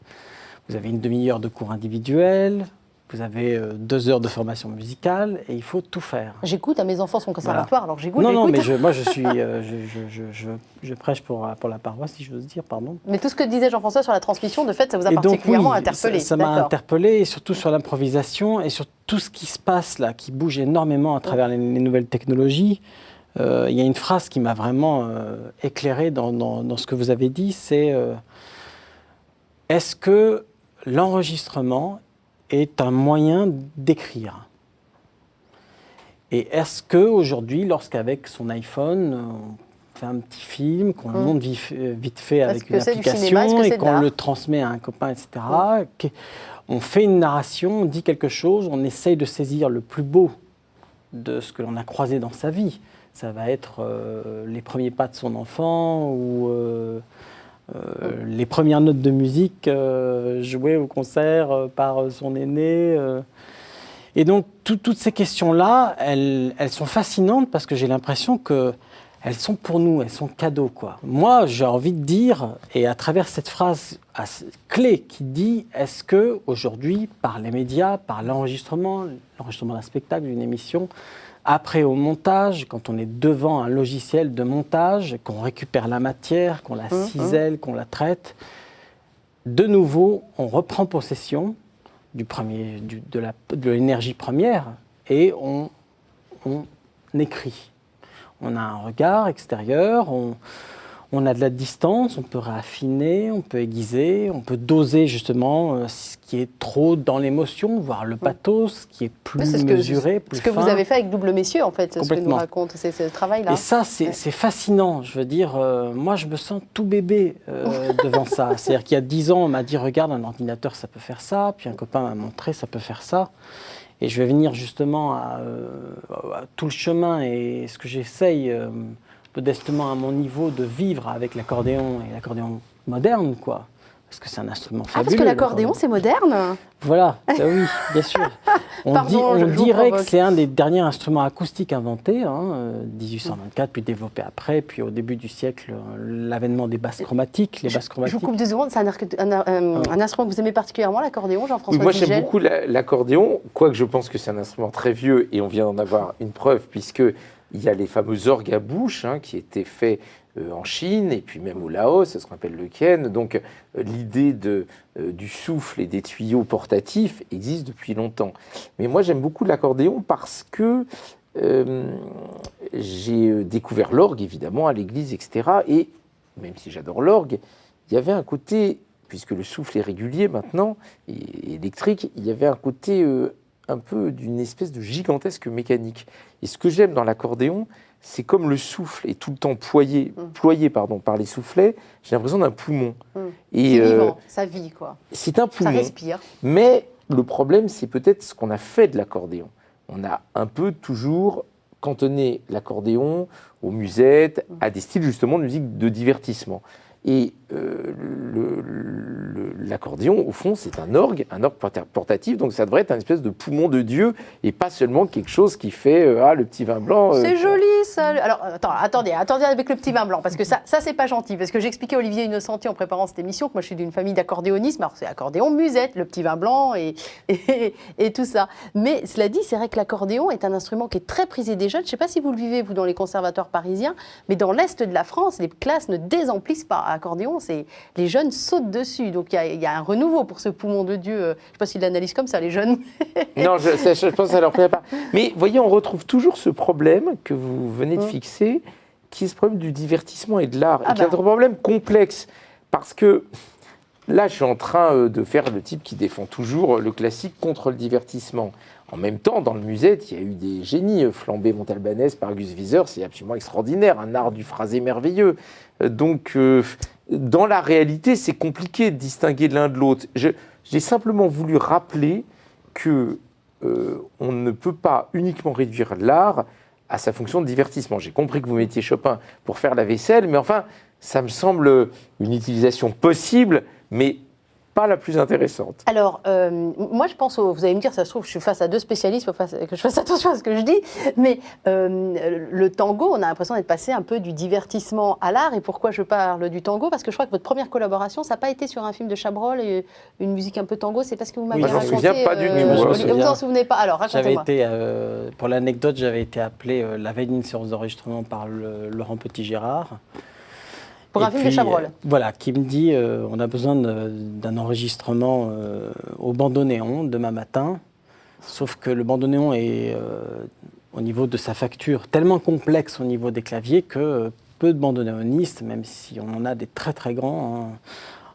Speaker 4: Vous avez une demi-heure de cours individuel, vous avez 2 heures de formation musicale et il faut tout faire.
Speaker 1: J'écoute, à mes enfants sont au conservatoire, alors j'écoute.
Speaker 4: Non, mais moi je suis, je prêche pour la paroisse, si j'ose dire, pardon.
Speaker 1: Mais tout ce que disait Jean-François sur la transmission, de fait, ça vous a particulièrement interpellé.
Speaker 4: Ça m'a interpellé, et surtout sur l'improvisation et sur tout ce qui se passe là, qui bouge énormément à travers les nouvelles technologies. Il y a une phrase qui m'a vraiment éclairé dans ce que vous avez dit, c'est est-ce que l'enregistrement est un moyen d'écrire? Et est-ce qu'aujourd'hui, lorsqu'avec son iPhone, on fait un petit film, qu'on monte vite fait avec une application et qu'on le transmet à un copain, etc., on fait une narration, on dit quelque chose, on essaye de saisir le plus beau de ce que l'on a croisé dans sa vie. Ça va être les premiers pas de son enfant ou les premières notes de musique jouées au concert par son aîné. Et donc, toutes ces questions-là, elles sont fascinantes parce que j'ai l'impression qu'elles sont pour nous, elles sont cadeaux, quoi. Moi, j'ai envie de dire, et à travers cette phrase clé qui dit « Est-ce qu'aujourd'hui, par les médias, par l'enregistrement d'un spectacle, d'une émission, Après, au montage, quand on est devant un logiciel de montage, qu'on récupère la matière, qu'on la cisèle, qu'on la traite, de nouveau, on reprend possession de l'énergie première et on écrit. On a un regard extérieur, on a de la distance, on peut raffiner, on peut aiguiser, on peut doser justement ce qui est trop dans l'émotion, voire le pathos, ce qui est plus mesuré, plus fin.
Speaker 1: Ce que vous avez fait avec Double Messieurs, en fait, ce que nous
Speaker 4: Complètement.
Speaker 1: raconte, c'est ce travail-là.
Speaker 4: Et ça, c'est fascinant. Je veux dire, moi, je me sens tout bébé devant ça. C'est-à-dire qu'il y a 10 ans, on m'a dit, regarde, un ordinateur, ça peut faire ça. Puis un copain m'a montré, ça peut faire ça. Et je vais venir justement à tout le chemin et ce que j'essaye modestement à mon niveau de vivre avec l'accordéon et l'accordéon moderne, quoi. Parce que c'est un instrument fabuleux.
Speaker 1: Parce que l'accordéon, c'est moderne.
Speaker 4: Voilà, oui, bien sûr. On dirait que c'est un des derniers instruments acoustiques inventés, 1824, puis développé après, puis au début du siècle, l'avènement des basses chromatiques, les basses chromatiques.
Speaker 1: Je vous coupe 2 secondes, c'est un instrument que vous aimez particulièrement, l'accordéon, Jean-François
Speaker 2: Oui, moi
Speaker 1: Digel.
Speaker 2: j'aime beaucoup l'accordéon, quoique je pense que c'est un instrument très vieux, et on vient d'en avoir une preuve, puisqu'il y a les fameux orgues à bouche qui étaient faits en Chine, et puis même au Laos, ce qu'on appelle le khen. Donc l'idée du souffle et des tuyaux portatifs existe depuis longtemps. Mais moi j'aime beaucoup l'accordéon parce que j'ai découvert l'orgue, évidemment, à l'église, etc. Et même si j'adore l'orgue, il y avait un côté, puisque le souffle est régulier maintenant, et électrique, il y avait un côté un peu d'une espèce de gigantesque mécanique. Et ce que j'aime dans l'accordéon, c'est comme le souffle est tout le temps ployé par les soufflets, j'ai l'impression d'un poumon. Et,
Speaker 1: c'est vivant, ça vit, quoi.
Speaker 2: C'est un poumon.
Speaker 1: Ça respire.
Speaker 2: Mais le problème, c'est peut-être ce qu'on a fait de l'accordéon. On a un peu toujours cantonné l'accordéon aux musettes, à des styles justement de musique de divertissement. Et l'accordéon, au fond, c'est un orgue portatif, donc ça devrait être un espèce de poumon de Dieu, et pas seulement quelque chose qui fait le petit vin blanc.
Speaker 1: C'est joli, ça. Alors, attendez avec le petit vin blanc, parce que ça c'est pas gentil, parce que j'expliquais à Olivier Innocenti en préparant cette émission que moi je suis d'une famille d'accordéonisme, alors c'est accordéon, musette, le petit vin blanc et tout ça. Mais cela dit, c'est vrai que l'accordéon est un instrument qui est très prisé des jeunes. Je ne sais pas si vous le vivez, vous, dans les conservatoires parisiens, mais dans l'Est de la France, les classes ne désemplissent pas. Accordéon, les jeunes sautent dessus. Donc il y a un renouveau pour ce poumon de Dieu. Je ne sais pas s'ils l'analysent comme ça, les jeunes.
Speaker 2: Non, je pense que ça leur plaît pas. Mais voyez, on retrouve toujours ce problème que vous venez de fixer, qui est ce problème du divertissement et de l'art, et qui est un problème complexe. Parce que là, je suis en train de faire le type qui défend toujours le classique contre le divertissement. En même temps, dans le musette, il y a eu des génies. Flambé Montalbanès par Gus Wieser, c'est absolument extraordinaire, un art du phrasé merveilleux. Donc, dans la réalité, c'est compliqué de distinguer l'un de l'autre. J'ai simplement voulu rappeler que on ne peut pas uniquement réduire l'art à sa fonction de divertissement. J'ai compris que vous mettiez Chopin pour faire la vaisselle, mais enfin, ça me semble une utilisation possible, mais pas la plus intéressante.
Speaker 1: Alors, moi je pense, vous allez me dire, ça se trouve, je suis face à 2 spécialistes, il faut que je fasse attention à ce que je dis, mais le tango, on a l'impression d'être passé un peu du divertissement à l'art. Et pourquoi je parle du tango? Parce que je crois que votre première collaboration, ça n'a pas été sur un film de Chabrol et une musique un peu tango, c'est parce que vous m'avez raconté...
Speaker 2: Je ne me souviens pas du tout.
Speaker 1: Vous vous en souvenez pas? Alors, racontez-moi.
Speaker 4: Pour l'anecdote, j'avais été appelé la veille d'une séance d'enregistrement par Laurent Petit-Gérard.
Speaker 1: Pour un film de Chabrol.
Speaker 4: Voilà, qui me dit on a besoin d'un enregistrement au bandoneon demain matin. Sauf que le bandoneon est, au niveau de sa facture, tellement complexe au niveau des claviers que peu de bandoneonistes, même si on en a des très très grands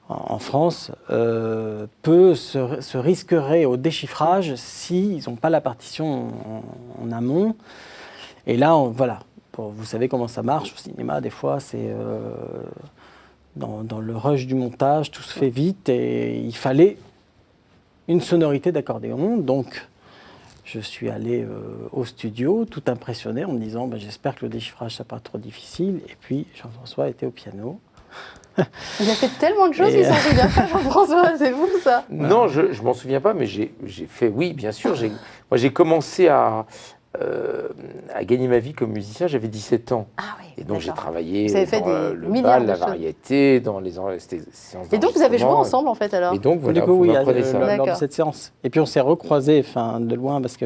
Speaker 4: en France, se risqueraient au déchiffrage s'ils n'ont pas la partition en amont. Et là, voilà. Vous savez comment ça marche au cinéma, des fois, c'est dans le rush du montage, tout se fait vite et il fallait une sonorité d'accordéon. Donc, je suis allé au studio, tout impressionné, en me disant j'espère que le déchiffrage ne sera pas trop difficile. Et puis, Jean-François était au piano.
Speaker 1: Il a fait tellement de choses, il s'en souvient pas, Jean-François, c'est vous ça?
Speaker 2: Non, je ne m'en souviens pas, mais j'ai fait, oui, bien sûr. Moi, j'ai commencé à à gagner ma vie comme musicien, j'avais 17 ans.
Speaker 1: Ah oui,
Speaker 2: Et donc j'ai
Speaker 1: d'accord.
Speaker 2: travaillé
Speaker 1: Vous avez fait
Speaker 2: dans
Speaker 1: des
Speaker 2: le
Speaker 1: milliards
Speaker 2: bal,
Speaker 1: de
Speaker 2: la
Speaker 1: choses.
Speaker 2: variété, dans les séances
Speaker 1: Et donc vous avez joué
Speaker 2: d'enregistrement.
Speaker 1: ensemble en fait alors?
Speaker 2: Et donc voilà,
Speaker 4: du coup,
Speaker 2: vous
Speaker 4: oui,
Speaker 2: m'apprenez ça.
Speaker 4: lors de
Speaker 1: D'accord.
Speaker 4: cette séance. Et puis on s'est recroisés de loin parce que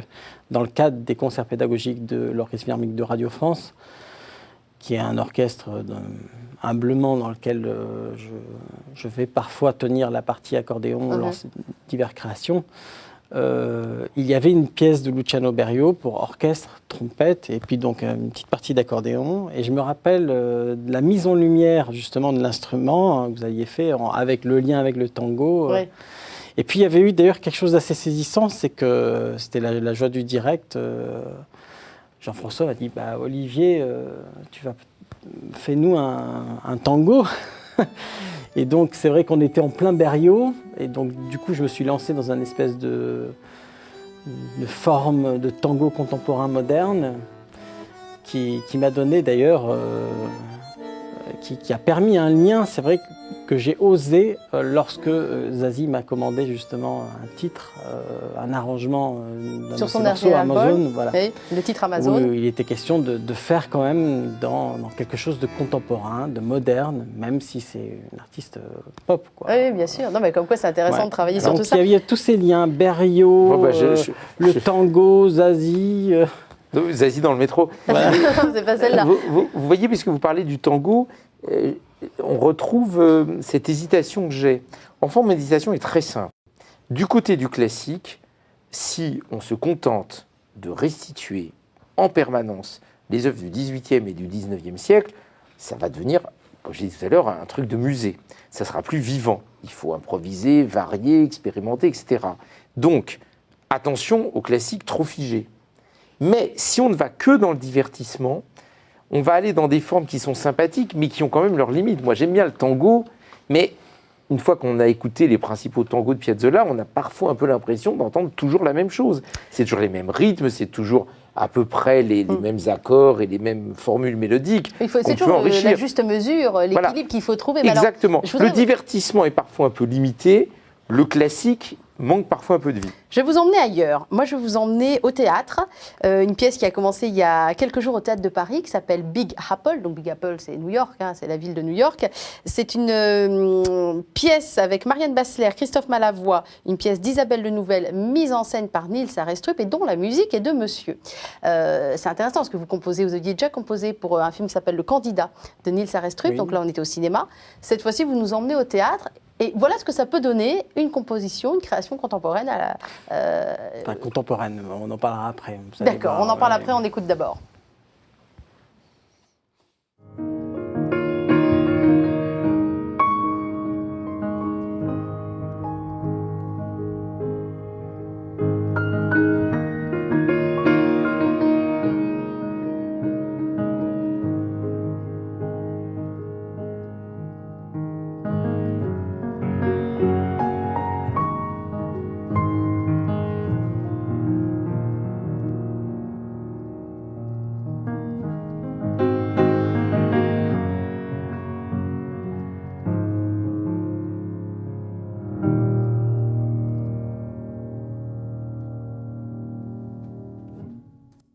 Speaker 4: dans le cadre des concerts pédagogiques de l'Orchestre Philharmonique de Radio France, qui est un orchestre humblement dans lequel je vais parfois tenir la partie accordéon lors de diverses créations, il y avait une pièce de Luciano Berio pour orchestre, trompette, et puis donc une petite partie d'accordéon. Et je me rappelle de la mise en lumière justement de l'instrument que vous aviez fait avec le lien avec le tango.
Speaker 1: Ouais.
Speaker 4: Et puis il y avait eu d'ailleurs quelque chose d'assez saisissant, c'est que c'était la joie du direct. Jean-François m'a dit Olivier, fais-nous un tango. Et donc c'est vrai qu'on était en plein Berio, et donc du coup je me suis lancé dans une espèce de forme de tango contemporain moderne qui m'a donné d'ailleurs, qui a permis un lien, c'est vrai que j'ai osé lorsque Zazie m'a commandé justement un titre, un arrangement d'un
Speaker 1: Sur
Speaker 4: de
Speaker 1: son
Speaker 4: ses morceaux,
Speaker 1: dernier
Speaker 4: Amazon,
Speaker 1: album,
Speaker 4: voilà.
Speaker 1: oui, le titre Amazon.
Speaker 4: Où il était question de faire quand même dans quelque chose de contemporain, de moderne, même si c'est une artiste pop, quoi.
Speaker 1: Oui, bien sûr. Non, mais comme quoi c'est intéressant
Speaker 4: Ouais.
Speaker 1: de travailler sur
Speaker 4: Donc
Speaker 1: tout ça.
Speaker 4: il y avait tous ces liens, Berio, le tango, Zazie.
Speaker 2: Zazie dans le métro.
Speaker 4: Voilà.
Speaker 1: C'est pas celle-là.
Speaker 2: Vous voyez, puisque vous parlez du tango, on retrouve cette hésitation que j'ai. Enfant, mon hésitation est très simple. Du côté du classique, si on se contente de restituer en permanence les œuvres du XVIIIe et du XIXe siècle, ça va devenir, comme j'ai dit tout à l'heure, un truc de musée. Ça sera plus vivant. Il faut improviser, varier, expérimenter, etc. Donc, attention aux classiques trop figés. Mais si on ne va que dans le divertissement, on va aller dans des formes qui sont sympathiques, mais qui ont quand même leurs limites. Moi, j'aime bien le tango, mais une fois qu'on a écouté les principaux tangos de Piazzolla, on a parfois un peu l'impression d'entendre toujours la même chose. C'est toujours les mêmes rythmes, c'est toujours à peu près les mêmes accords et les mêmes formules mélodiques.
Speaker 1: C'est toujours la juste mesure, l'équilibre qu'il faut trouver.
Speaker 2: Exactement. Le divertissement est parfois un peu limité, le classique manque parfois un peu de vie.
Speaker 1: Je vais vous emmener ailleurs. Moi, je vais vous emmener au théâtre. Une pièce qui a commencé il y a quelques jours au Théâtre de Paris, qui s'appelle Big Apple. Donc Big Apple, c'est New York, c'est la ville de New York. C'est une pièce avec Marianne Bassler, Christophe Malavoie, une pièce d'Isabelle Lenouvelle, mise en scène par Niels Arestrup et dont la musique est de Monsieur. C'est intéressant parce que vous aviez déjà composé pour un film qui s'appelle Le Candidat de Niels Arestrup. Oui. Donc là, on était au cinéma. Cette fois-ci, vous nous emmenez au théâtre. Et voilà ce que ça peut donner, une composition, une création contemporaine.
Speaker 4: Enfin, contemporaine, on en parlera après.
Speaker 1: D'accord, on en parle après, on écoute d'abord.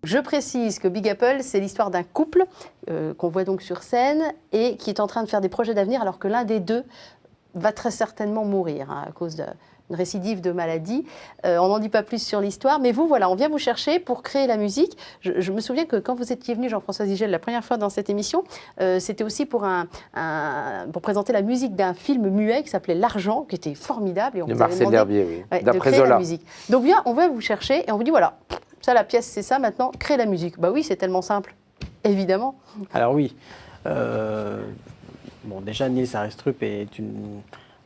Speaker 1: Je précise que Big Apple, c'est l'histoire d'un couple qu'on voit donc sur scène et qui est en train de faire des projets d'avenir alors que l'un des deux va très certainement mourir à cause d'une récidive de maladie. On n'en dit pas plus sur l'histoire, mais vous, voilà, on vient vous chercher pour créer la musique. Je me souviens que quand vous étiez venu, Jean-François Zigel, la première fois dans cette émission, c'était aussi pour présenter la musique d'un film muet qui s'appelait L'Argent, qui était formidable. Et on
Speaker 2: de
Speaker 1: vous avait
Speaker 2: Marcel
Speaker 1: demandé,
Speaker 2: L'Herbier, oui. D'après
Speaker 1: de créer la
Speaker 2: Zola.
Speaker 1: musique. Donc bien, on vient vous chercher et on vous dit, voilà, ça, la pièce, c'est ça, maintenant, crée la musique. Bah oui, c'est tellement simple, évidemment.
Speaker 4: Alors oui. Déjà, Niels Arestrup est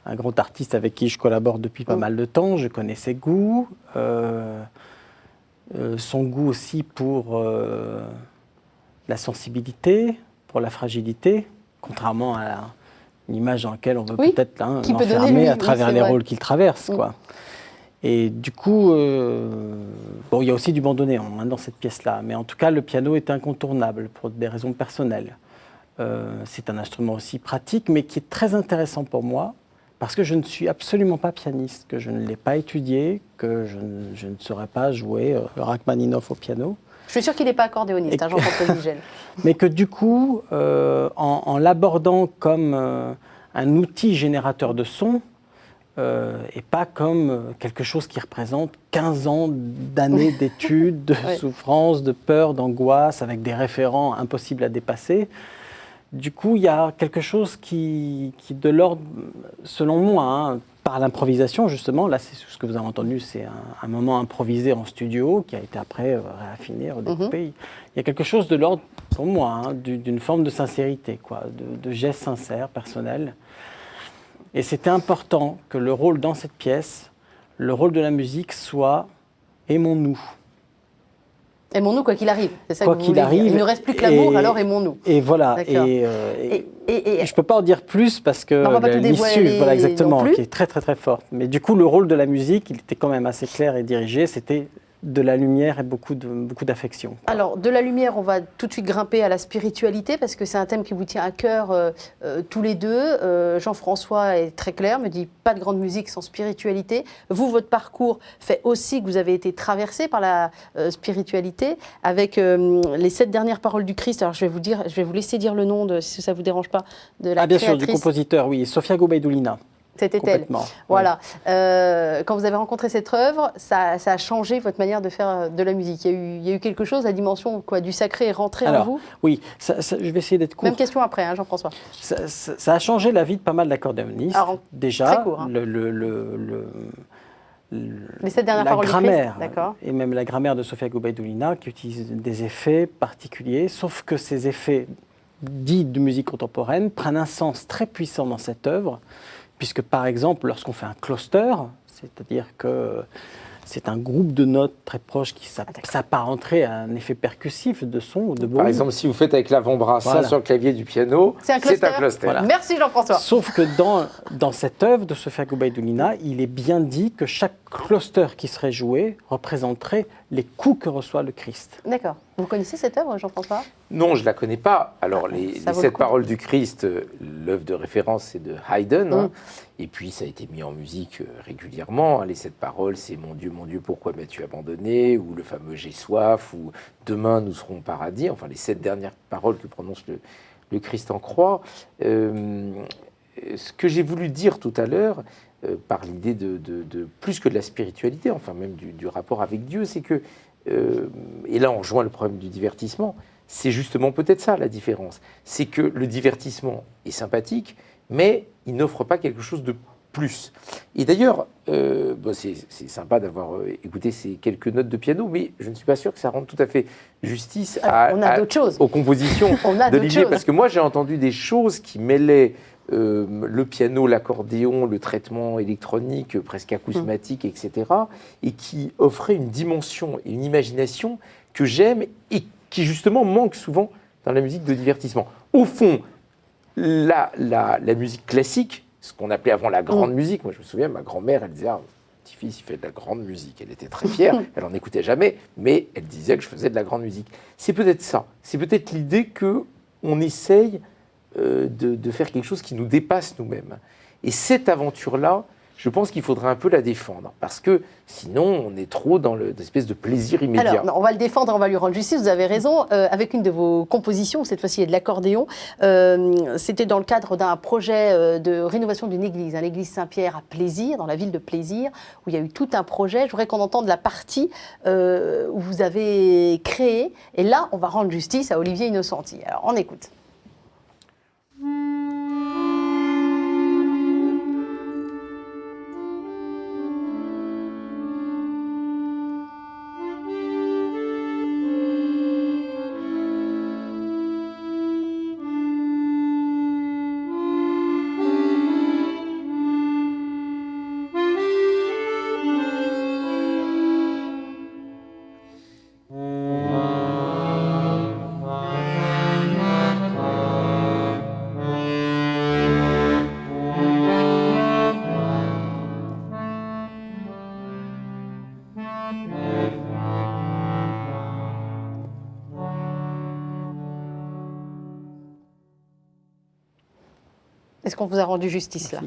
Speaker 4: un grand artiste avec qui je collabore depuis pas mal de temps. Je connais ses goûts. Son goût aussi pour la sensibilité, pour la fragilité, contrairement à une image dans laquelle on veut peut-être l'enfermer à travers les rôles qu'il traverse, quoi. Et du coup, il y a aussi du bandoneon dans cette pièce-là, mais en tout cas, le piano est incontournable pour des raisons personnelles. C'est un instrument aussi pratique, mais qui est très intéressant pour moi, parce que je ne suis absolument pas pianiste, que je ne l'ai pas étudié, que je ne saurais pas jouer le Rachmaninov au piano.
Speaker 1: Je suis sûr qu'il n'est pas accordéoniste, hein, Jean-François Vigel.
Speaker 4: Mais que du coup, en l'abordant comme un outil générateur de son, et pas comme quelque chose qui représente 15 ans d'années d'études, de souffrance, de peur, d'angoisse, avec des référents impossibles à dépasser. Du coup, il y a quelque chose qui de l'ordre, selon moi, hein, par l'improvisation, justement, là, c'est ce que vous avez entendu, c'est un moment improvisé en studio qui a été après réaffiné, redécoupé. Il y a quelque chose de l'ordre, pour moi, hein, d'une forme de sincérité, quoi, de geste sincère, personnel. Et c'était important que le rôle dans cette pièce, le rôle de la musique soit « aimons-nous ».
Speaker 1: Aimons-nous quoi qu'il arrive, c'est ça
Speaker 4: Quoi
Speaker 1: que vous
Speaker 4: qu'il
Speaker 1: voulez
Speaker 4: arrive,
Speaker 1: dire. Il ne reste plus que l'amour, alors aimons-nous.
Speaker 4: Et voilà.
Speaker 1: D'accord.
Speaker 4: Et je ne peux pas en dire plus parce que
Speaker 1: on va pas tout dévoiler
Speaker 4: l'issue, voilà, exactement,
Speaker 1: non plus.
Speaker 4: qui est très très très forte. Mais du coup, le rôle de la musique, il était quand même assez clair et dirigé. C'était de la lumière et beaucoup d'affection.
Speaker 1: Alors, de la lumière, on va tout de suite grimper à la spiritualité parce que c'est un thème qui vous tient à cœur tous les deux. Jean-François est très clair, me dit pas de grande musique sans spiritualité. Vous, votre parcours fait aussi que vous avez été traversé par la spiritualité avec les 7 dernières paroles du Christ. Alors, je vais vous laisser dire le nom, si ça ne vous dérange pas, de la
Speaker 4: bien sûr, du
Speaker 1: créatrice.
Speaker 4: compositeur, oui, Sofia Gobaidoulina.
Speaker 1: C'était elle. Voilà. Quand vous avez rencontré cette œuvre, ça a changé votre manière de faire de la musique. Il y a eu quelque chose, la dimension du sacré est rentrée en vous.
Speaker 4: Oui, je vais essayer d'être court.
Speaker 1: Même question après, hein, Jean-François.
Speaker 4: Ça a changé la vie de pas mal d'accordéonistes. Déjà,
Speaker 1: très court, hein. Les 7 dernières paroles
Speaker 4: grammaire,
Speaker 1: du Christ,
Speaker 4: et même la grammaire de Sofia Gobaidoulina, qui utilise des effets particuliers, sauf que ces effets dits de musique contemporaine prennent un sens très puissant dans cette œuvre. Puisque, par exemple, lorsqu'on fait un cluster, c'est-à-dire que c'est un groupe de notes très proches qui s'apparenterait à un effet percussif de son ou de bruit.
Speaker 2: Par exemple, si vous faites avec l'avant-bras ça sur le clavier du piano, c'est un cluster.
Speaker 4: Voilà.
Speaker 1: Merci Jean-François.
Speaker 4: Sauf que dans cette œuvre de Sofia Gobaidoulina, il est bien dit que chaque cluster qui serait joué représenterait les coups que reçoit le Christ.
Speaker 1: D'accord. Vous connaissez cette œuvre, Jean-François ?
Speaker 2: Non, je ne la connais pas. Alors, les 7 paroles du Christ, l'œuvre de référence, c'est de Haydn. Hein, et puis, ça a été mis en musique régulièrement. Hein, les 7 paroles, c'est « Mon Dieu, pourquoi m'as-tu abandonné ?» ou le fameux « J'ai soif » ou « Demain, nous serons au paradis ». Enfin, les 7 dernières paroles que prononce le Christ en croix. Ce que j'ai voulu dire tout à l'heure, par l'idée de plus que de la spiritualité, enfin même du rapport avec Dieu, c'est que, et là on rejoint le problème du divertissement, c'est justement peut-être ça la différence. C'est que le divertissement est sympathique, mais il n'offre pas quelque chose de plus. Et d'ailleurs, c'est sympa d'avoir écouté ces quelques notes de piano, mais je ne suis pas sûr que ça rende tout à fait justice aux compositions d'Olivier, parce que moi j'ai entendu des choses qui mêlaient le piano, l'accordéon, le traitement électronique presque acousmatique, etc., et qui offraient une dimension et une imagination que j'aime et qui justement manque souvent dans la musique de divertissement. Au fond, la musique classique, ce qu'on appelait avant la grande musique, moi je me souviens, ma grand-mère, elle disait petit-fils, il fait de la grande musique. Elle était très fière, elle n'en écoutait jamais, mais elle disait que je faisais de la grande musique. C'est peut-être ça, c'est peut-être l'idée qu'on essaye de faire quelque chose qui nous dépasse nous-mêmes. Et cette aventure-là, je pense qu'il faudrait un peu la défendre, parce que sinon, on est trop dans l'espèce de plaisir immédiat.
Speaker 1: Alors, non, on va le défendre, on va lui rendre justice, vous avez raison. Avec une de vos compositions, cette fois-ci, il y a de l'accordéon. C'était dans le cadre d'un projet de rénovation d'une église, hein, l'église Saint-Pierre à Plaisir, dans la ville de Plaisir, où il y a eu tout un projet. Je voudrais qu'on entende la partie où vous avez créé. Et là, on va rendre justice à Olivier Innocenti. Alors, on écoute. Est-ce qu'on vous a rendu justice là ?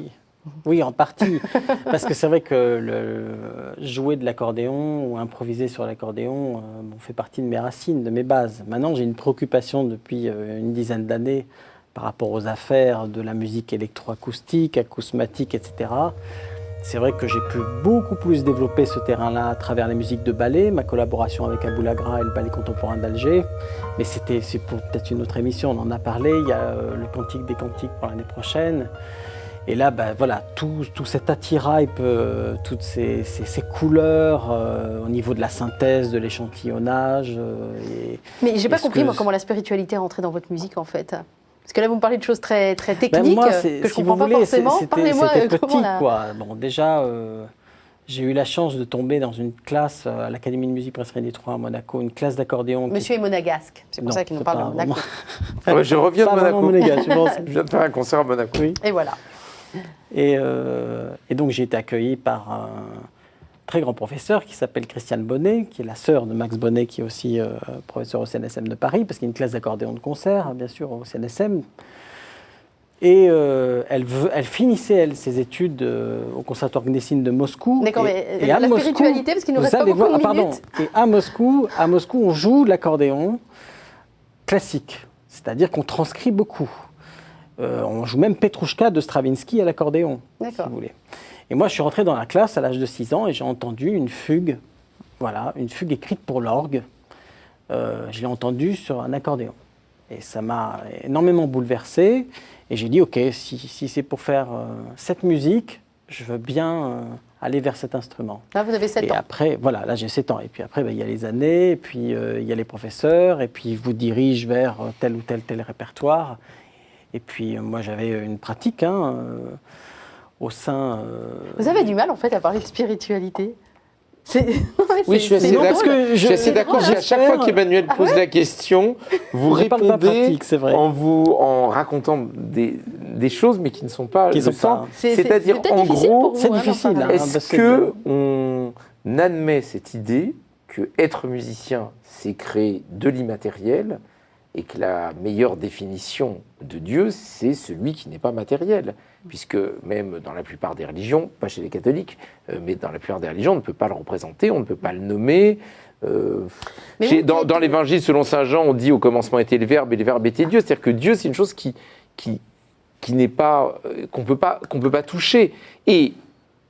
Speaker 4: Oui, en partie. Parce que c'est vrai que jouer de l'accordéon ou improviser sur l'accordéon fait partie de mes racines, de mes bases. Maintenant, j'ai une préoccupation depuis une dizaine d'années par rapport aux affaires de la musique électroacoustique, acousmatique, etc. C'est vrai que j'ai pu beaucoup plus développer ce terrain-là à travers les musiques de ballet, ma collaboration avec Aboulagra et le Ballet contemporain d'Alger. Mais c'est pour peut-être une autre émission, on en a parlé. Il y a le Cantique des Cantiques pour l'année prochaine. Et là, voilà, tout cet attirail, toutes ces couleurs au niveau de la synthèse, de l'échantillonnage.
Speaker 1: Mais j'ai pas compris, moi, comment la spiritualité est rentrée dans votre musique, en fait. Parce que là, vous me parlez de choses très, très techniques
Speaker 4: moi,
Speaker 1: que je comprends pas forcément. Parlez-moi.
Speaker 4: C'était petit, quoi. Bon, déjà, j'ai eu la chance de tomber dans une classe à l'Académie de musique Brasserie des Trois à Monaco, une classe d'accordéon.
Speaker 1: Monsieur est monégasque, c'est pour ça qu'il nous parle de Monaco.
Speaker 2: Je reviens de Monaco.
Speaker 4: Je
Speaker 2: viens de faire un concert à Monaco.
Speaker 4: Oui.
Speaker 1: Et voilà.
Speaker 4: Et donc j'ai été accueilli par un très grand professeur qui s'appelle Christiane Bonnet, qui est la sœur de Max Bonnet, qui est aussi professeur au CNSM de Paris, parce qu'il y a une classe d'accordéon de concert, bien sûr, au CNSM. Et elle finissait, ses études au Conservatoire Gnessine de Moscou.
Speaker 1: D'accord, mais la spiritualité, parce qu'il nous reste pas beaucoup de minutes.
Speaker 4: Et à Moscou, on joue l'accordéon classique, c'est-à-dire qu'on transcrit beaucoup. On joue même Petrouchka de Stravinsky à l'accordéon, si vous voulez. Et moi, je suis rentré dans la classe à l'âge de 6 ans et j'ai entendu une fugue, voilà, une fugue écrite pour l'orgue. Je l'ai entendue sur un accordéon. Et ça m'a énormément bouleversé. Et j'ai dit, OK, si c'est pour faire cette musique, je veux bien aller vers cet instrument.
Speaker 1: Là, vous avez 7 ans.
Speaker 4: Et après, voilà, là j'ai 7 ans. Et puis après, il y a les années, et puis il y a les professeurs, et puis ils vous dirigent vers tel ou tel répertoire. Et puis moi, j'avais une pratique au sein...
Speaker 1: Vous avez du mal, en fait, à parler de spiritualité.
Speaker 2: Oui, je suis assez d'accord. À chaque fois qu'Emmanuel pose la question, vous répondez en racontant des choses, mais qui ne sont pas le sens. C'est-à-dire, en gros,
Speaker 4: c'est difficile.
Speaker 2: Est-ce qu'on admet cette idée que être musicien, c'est créer de l'immatériel, et que la meilleure définition de Dieu, c'est celui qui n'est pas matériel, puisque même dans la plupart des religions, pas chez les catholiques, mais dans la plupart des religions, on ne peut pas le représenter, on ne peut pas le nommer. Dans l'Évangile, selon saint Jean, on dit au commencement était le Verbe et le Verbe était Dieu, c'est-à-dire que Dieu, c'est une chose qui n'est pas, qu'on peut pas toucher, et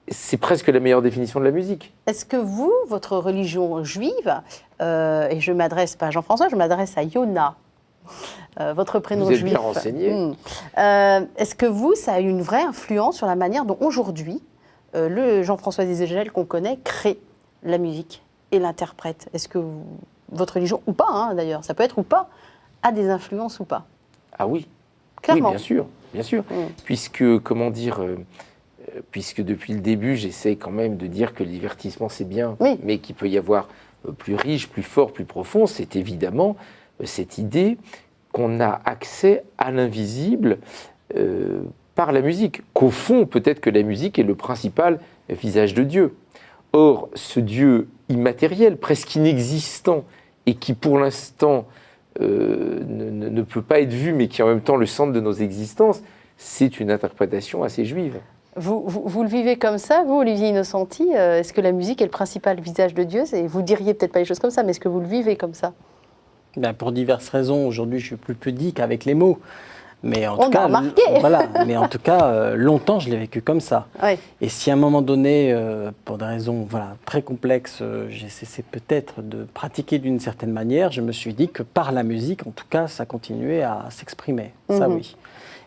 Speaker 2: c'est presque la meilleure définition de la musique.
Speaker 1: Est-ce que vous, votre religion juive, et je m'adresse pas à Jean-François, je m'adresse à Yona, votre prénom juif.
Speaker 2: Vous êtes bien renseigné.
Speaker 1: Est-ce que vous, ça a eu une vraie influence sur la manière dont aujourd'hui, le Jean-François Desegel qu'on connaît crée la musique et l'interprète? Est-ce que votre religion, ou pas d'ailleurs, ça peut être ou pas, a des influences ou pas?
Speaker 2: Ah oui.
Speaker 1: Clairement.
Speaker 2: Oui, bien sûr. Puisque, comment dire... puisque depuis le début, j'essaie quand même de dire que le divertissement, c'est bien, mais qu'il peut y avoir plus riche, plus fort, plus profond, c'est évidemment cette idée qu'on a accès à l'invisible par la musique, qu'au fond, peut-être que la musique est le principal visage de Dieu. Or, ce Dieu immatériel, presque inexistant, et qui pour l'instant ne peut pas être vu, mais qui est en même temps le centre de nos existences, c'est une interprétation assez juive.
Speaker 1: Vous le vivez comme ça, vous, Olivier Innocenti? Est-ce que la musique est le principal visage de Dieu? Vous diriez peut-être pas les choses comme ça, mais est-ce que vous le vivez comme ça?
Speaker 4: Pour diverses raisons. Aujourd'hui, je suis plus pudique avec les mots. Mais en
Speaker 1: tout cas,
Speaker 4: mais en tout cas, longtemps, je l'ai vécu comme ça.
Speaker 1: Ouais.
Speaker 4: Et si à un moment donné, pour des raisons très complexes, j'ai cessé peut-être de pratiquer d'une certaine manière, je me suis dit que par la musique, en tout cas, ça continuait à s'exprimer. Ça, oui.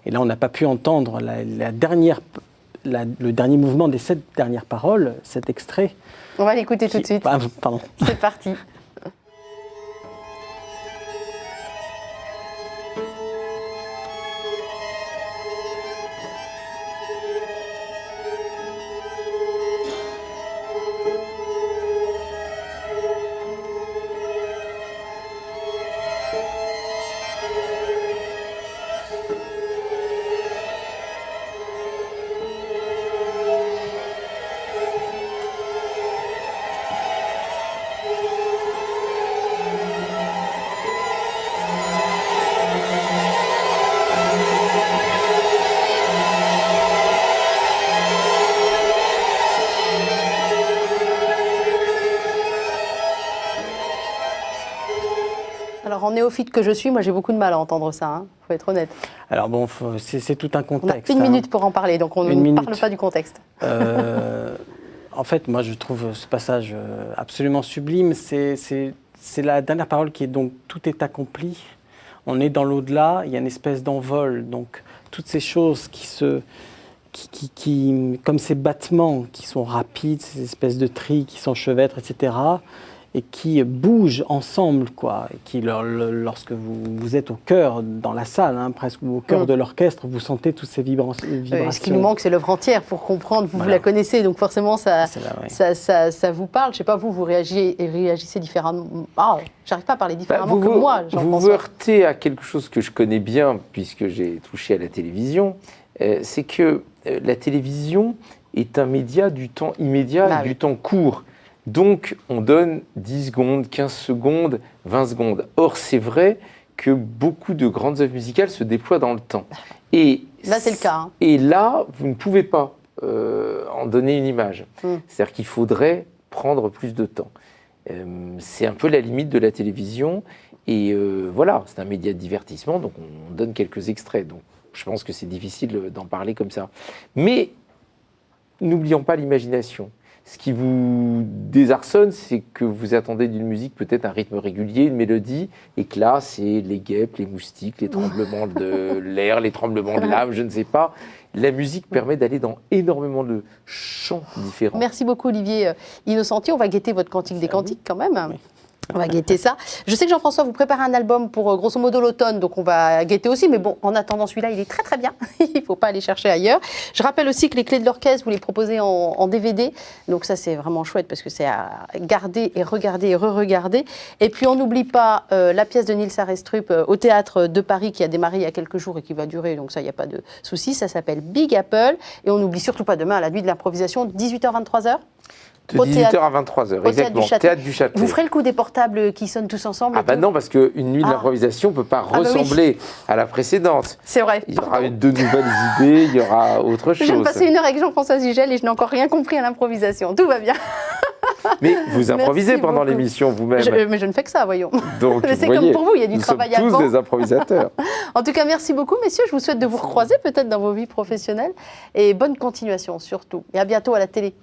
Speaker 4: Et là, on n'a pas pu entendre le dernier mouvement des 7 dernières paroles, cet extrait.
Speaker 1: On va l'écouter tout de suite.
Speaker 4: Pardon.
Speaker 1: C'est parti. en néophyte que je suis, moi j'ai beaucoup de mal à entendre ça, hein, faut être honnête.
Speaker 4: Alors bon, c'est tout un
Speaker 1: On a
Speaker 4: contexte.
Speaker 1: une minute pour en parler, donc on ne parle pas du contexte.
Speaker 4: En fait, moi je trouve ce passage absolument sublime. C'est la dernière parole qui est donc « tout est accompli ». On est dans l'au-delà, il y a une espèce d'envol. Donc toutes ces choses comme ces battements qui sont rapides, ces espèces de trilles qui s'enchevêtrent, etc., et qui bougent ensemble, quoi. Et qui, lorsque vous êtes au cœur, dans la salle, hein, presque au cœur de l'orchestre, vous sentez toutes ces vibrations.
Speaker 1: Ce qui nous manque, c'est l'œuvre entière pour comprendre. Vous la connaissez, donc forcément, ça vous parle. Je ne sais pas, vous réagissez différemment. Ah, j'arrive pas à parler différemment que moi,
Speaker 2: Vous vous heurtez à quelque chose que je connais bien, puisque j'ai touché à la télévision, c'est que la télévision est un média du temps immédiat, du temps court. Donc, on donne 10 secondes, 15 secondes, 20 secondes. Or, c'est vrai que beaucoup de grandes œuvres musicales se déploient dans le temps. Et
Speaker 1: là, c'est le cas. Hein.
Speaker 2: Et là, vous ne pouvez pas en donner une image. C'est-à-dire qu'il faudrait prendre plus de temps. C'est un peu la limite de la télévision. Et voilà, c'est un média de divertissement, donc on donne quelques extraits. Donc, je pense que c'est difficile d'en parler comme ça. Mais n'oublions pas l'imagination. Ce qui vous désarçonne, c'est que vous attendez d'une musique peut-être un rythme régulier, une mélodie, et que là, c'est les guêpes, les moustiques, les tremblements de l'air, les tremblements de l'âme, je ne sais pas. La musique permet d'aller dans énormément de champs différents.
Speaker 1: Merci beaucoup, Olivier Innocenti. On va guetter votre Cantique des Cantiques quand même. Oui. On va guetter ça. Je sais que Jean-François, vous préparez un album pour grosso modo l'automne, donc on va guetter aussi. Mais bon, en attendant, celui-là, il est très très bien. Il ne faut pas aller chercher ailleurs. Je rappelle aussi que les clés de l'orchestre, vous les proposez en DVD. Donc ça, c'est vraiment chouette parce que c'est à garder et regarder et re-regarder. Et puis, on n'oublie pas la pièce de Nils Arestrup au Théâtre de Paris qui a démarré il y a quelques jours et qui va durer. Donc ça, il n'y a pas de souci. Ça s'appelle Big Apple. Et on n'oublie surtout pas demain, à la nuit de l'improvisation, 18h-23h.
Speaker 2: De 18h à 23h, exactement. Théâtre du Châtelet.
Speaker 1: Vous ferez le coup des portables qui sonnent tous ensemble?
Speaker 2: Ah bah non, parce qu'une nuit de l'improvisation ne peut pas ressembler à la précédente.
Speaker 1: C'est vrai.
Speaker 2: Il y aura de nouvelles idées, il y aura autre chose.
Speaker 1: Je viens de passer 1 heure avec Jean-François Zigel et je n'ai encore rien compris à l'improvisation. Tout va bien.
Speaker 2: Mais vous improvisez pendant l'émission vous-même.
Speaker 1: Mais je ne fais que ça, voyons.
Speaker 2: Donc,
Speaker 1: mais c'est comme pour vous, il y a du travail avant.
Speaker 2: Nous sommes tous des improvisateurs.
Speaker 1: En tout cas, merci beaucoup, messieurs. Je vous souhaite de vous recroiser peut-être dans vos vies professionnelles. Et bonne continuation, surtout. Et à bientôt à la télé.